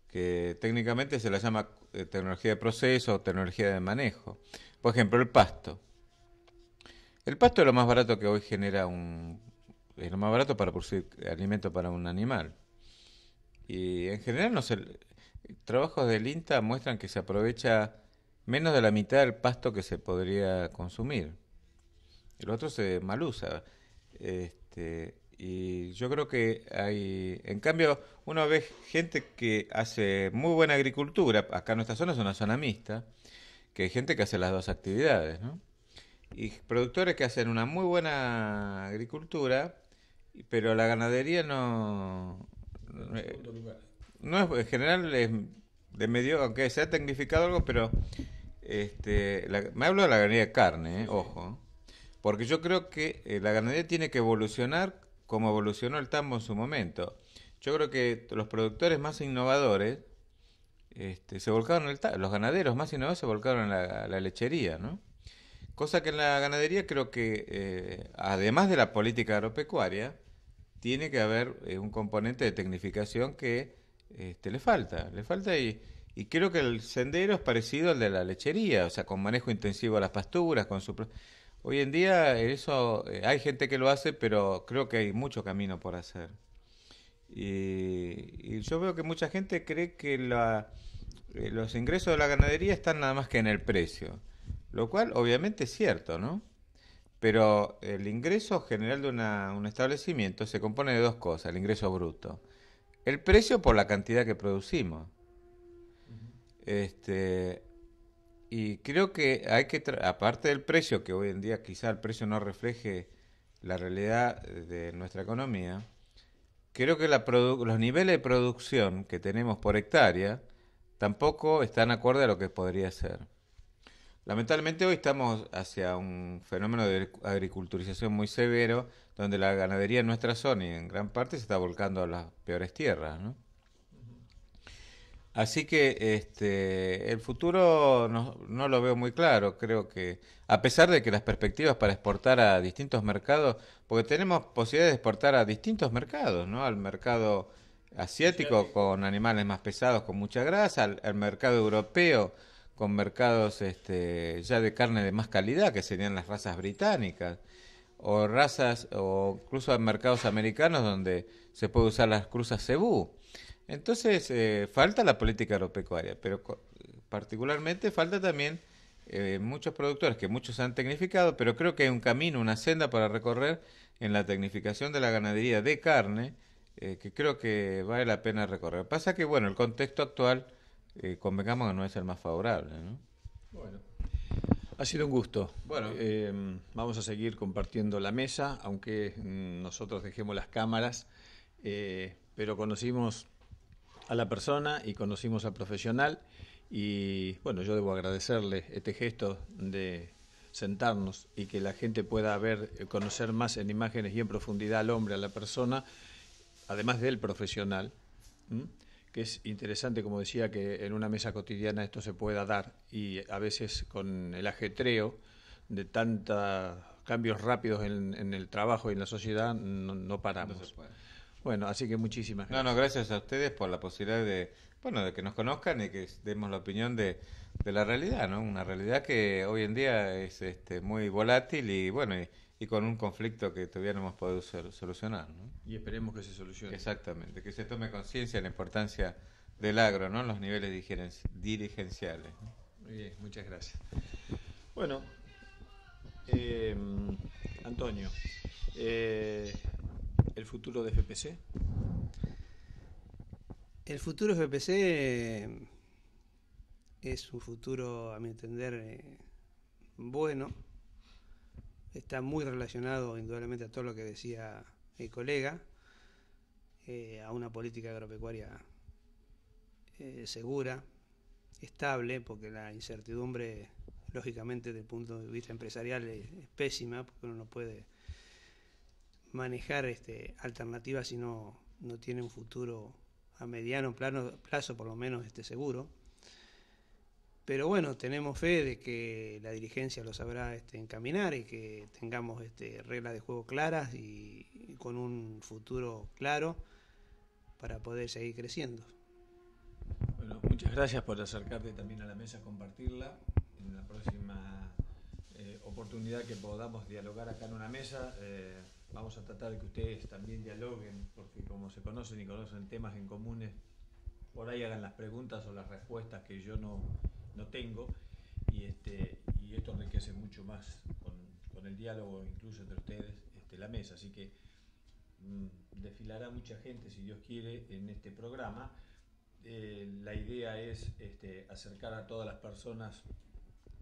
que técnicamente se las llama tecnología de proceso o tecnología de manejo. Por ejemplo, el pasto. El pasto es lo más barato que hoy es lo más barato para producir alimento para un animal. Y en general trabajos del INTA muestran que se aprovecha menos de la mitad del pasto que se podría consumir. El otro se malusa. Y yo creo que en cambio, uno ve gente que hace muy buena agricultura. Acá en nuestra zona es una zona mixta, que hay gente que hace las dos actividades, ¿no? Y productores que hacen una muy buena agricultura, pero la ganadería no es, en general es de medio, aunque se ha tecnificado algo, pero me hablo de la ganadería de carne, ojo, porque yo creo que la ganadería tiene que evolucionar como evolucionó el tambo en su momento. Yo creo que los productores más innovadores se volcaron los ganaderos más innovadores se volcaron en la lechería, ¿no? Cosa que en la ganadería creo que, además de la política agropecuaria, tiene que haber un componente de tecnificación que le falta y creo que el sendero es parecido al de la lechería, o sea, con manejo intensivo de las pasturas, Hoy en día eso hay gente que lo hace, pero creo que hay mucho camino por hacer. Y yo veo que mucha gente cree que los ingresos de la ganadería están nada más que en el precio, lo cual obviamente es cierto, ¿no? Pero el ingreso general de un establecimiento se compone de dos cosas, el ingreso bruto. El precio por la cantidad que producimos. Y creo que aparte del precio, que hoy en día quizá el precio no refleje la realidad de nuestra economía, creo que los niveles de producción que tenemos por hectárea tampoco están acorde a lo que podría ser. Lamentablemente hoy estamos hacia un fenómeno de agriculturización muy severo, donde la ganadería en nuestra zona y en gran parte se está volcando a las peores tierras, ¿no? Así que el futuro no lo veo muy claro. Creo que, a pesar de que las perspectivas para exportar a distintos mercados, porque tenemos posibilidad de exportar a distintos mercados, ¿no? Al mercado asiático con animales más pesados, con mucha grasa, al mercado europeo con mercados ya de carne de más calidad, que serían las razas británicas, o incluso a mercados americanos donde se puede usar las cruzas cebú. Entonces, falta la política agropecuaria, pero particularmente falta también muchos productores, que muchos han tecnificado, pero creo que hay un camino, una senda para recorrer en la tecnificación de la ganadería de carne, que creo que vale la pena recorrer. Pasa que, bueno, el contexto actual, convengamos que no es el más favorable, ¿no?
Bueno, ha sido un gusto.
Bueno.
Vamos a seguir compartiendo la mesa, aunque nosotros dejemos las cámaras, pero conocimos a la persona y conocimos al profesional, y bueno, yo debo agradecerle este gesto de sentarnos y que la gente pueda conocer más en imágenes y en profundidad al hombre, a la persona, además del profesional, que es interesante, como decía, que en una mesa cotidiana esto se pueda dar, y a veces con el ajetreo de tantos cambios rápidos en el trabajo y en la sociedad no paramos.
No se puede.
Bueno, así que muchísimas gracias.
No, gracias a ustedes por la posibilidad de que nos conozcan y que demos la opinión de la realidad, ¿no? Una realidad que hoy en día es muy volátil y bueno, y con un conflicto que todavía no hemos podido solucionar, ¿no?
Y esperemos que se solucione.
Exactamente, que se tome conciencia de la importancia del agro, ¿no? En los niveles dirigenciales, ¿no?
Muy bien, muchas gracias. Bueno, Antonio, ¿el futuro de FPC?
El futuro de FPC es un futuro, a mi entender, bueno. Está muy relacionado, indudablemente, a todo lo que decía el colega, a una política agropecuaria segura, estable, porque la incertidumbre, lógicamente, desde el punto de vista empresarial, es pésima, porque uno no puede manejar alternativas si no tiene un futuro a mediano plazo, por lo menos, seguro. Pero bueno, tenemos fe de que la dirigencia lo sabrá encaminar y que tengamos reglas de juego claras y con un futuro claro para poder seguir creciendo.
Bueno, muchas gracias por acercarte también a la mesa, compartirla. En la próxima oportunidad que podamos dialogar acá en una mesa, vamos a tratar de que ustedes también dialoguen, porque como se conocen y conocen temas en comunes, por ahí hagan las preguntas o las respuestas que yo no tengo, y esto enriquece mucho más con el diálogo, incluso entre ustedes, la mesa. Así que desfilará mucha gente, si Dios quiere, en este programa. La idea es acercar a todas las personas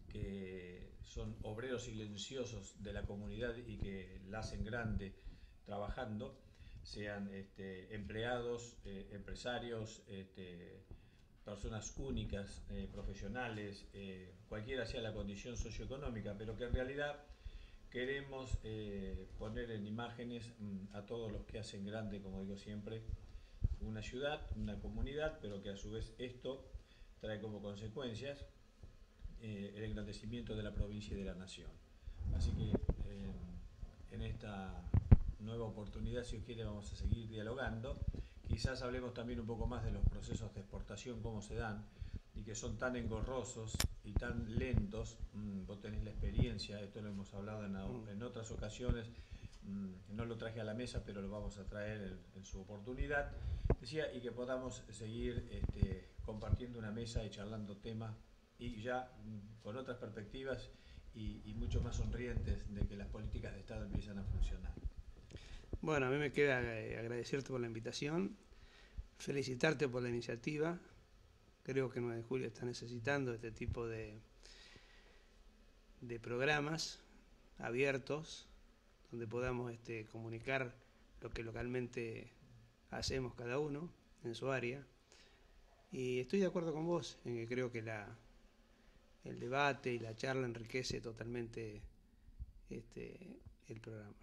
que son obreros silenciosos de la comunidad y que la hacen grande trabajando, sean empleados, empresarios, personas únicas, profesionales, cualquiera sea la condición socioeconómica, pero que en realidad queremos poner en imágenes a todos los que hacen grande, como digo siempre, una ciudad, una comunidad, pero que a su vez esto trae como consecuencias el engrandecimiento de la provincia y de la nación. Así que en esta nueva oportunidad, si os quiere, vamos a seguir dialogando. Quizás hablemos también un poco más de los procesos de exportación, cómo se dan, y que son tan engorrosos y tan lentos. Vos tenés la experiencia, esto lo hemos hablado en otras ocasiones, no lo traje a la mesa, pero lo vamos a traer en su oportunidad. Decía, y que podamos seguir compartiendo una mesa y charlando temas, y ya con otras perspectivas y mucho más sonrientes de que las políticas de Estado empiezan a funcionar.
Bueno, a mí me queda agradecerte por la invitación, felicitarte por la iniciativa. Creo que 9 de julio está necesitando este tipo de programas abiertos, donde podamos comunicar lo que localmente hacemos cada uno en su área. Y estoy de acuerdo con vos en que creo que el debate y la charla enriquece totalmente el programa.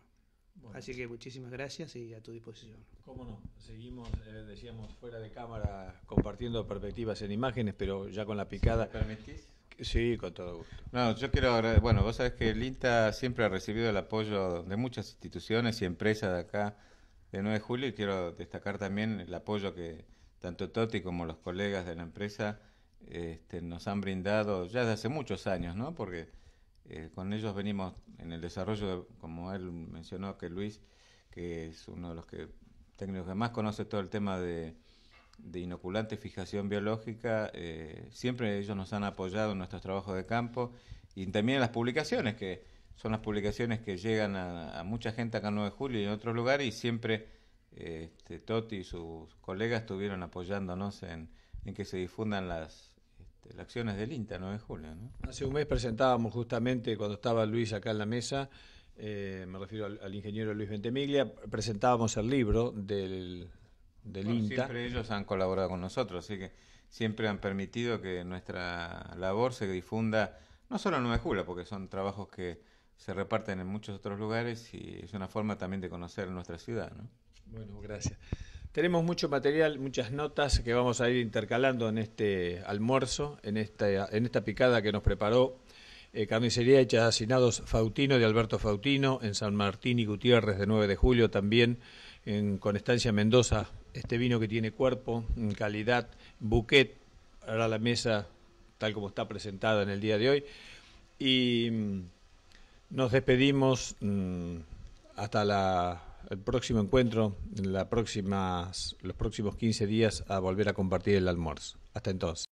Bueno. Así que muchísimas gracias y a tu disposición.
Cómo no, seguimos, decíamos, fuera de cámara, compartiendo perspectivas en imágenes, pero ya con la picada.
¿Me permitís?
Sí, con todo gusto.
No, yo quiero agradecer, bueno, vos sabés que el INTA siempre ha recibido el apoyo de muchas instituciones y empresas de acá de 9 de julio, y quiero destacar también el apoyo que tanto Toti como los colegas de la empresa nos han brindado ya desde hace muchos años, ¿no? Porque con ellos venimos en el desarrollo, como él mencionó, que Luis, que es uno de los técnicos que más conoce todo el tema de inoculante fijación biológica, siempre ellos nos han apoyado en nuestros trabajos de campo y también en las publicaciones, que son las publicaciones que llegan a mucha gente acá en 9 de julio y en otros lugares, y siempre Toti y sus colegas estuvieron apoyándonos en que se difundan las acciones del INTA 9 de julio, ¿no?
Hace un mes presentábamos justamente, cuando estaba Luis acá en la mesa, me refiero al ingeniero Luis Ventemiglia, presentábamos el libro del INTA.
Siempre ellos han colaborado con nosotros, así que siempre han permitido que nuestra labor se difunda, no solo en 9 de julio, porque son trabajos que se reparten en muchos otros lugares y es una forma también de conocer nuestra ciudad, ¿no?
Bueno, gracias. Tenemos mucho material, muchas notas que vamos a ir intercalando en este almuerzo, en esta picada que nos preparó Carnicería y Chacinados Fautino, de Alberto Fautino, en San Martín y Gutiérrez de 9 de julio, también con Estancia Mendoza, este vino que tiene cuerpo, calidad, Buquet, ahora la mesa tal como está presentada en el día de hoy. Y nos despedimos hasta el próximo encuentro, los próximos 15 días, a volver a compartir el almuerzo. Hasta entonces.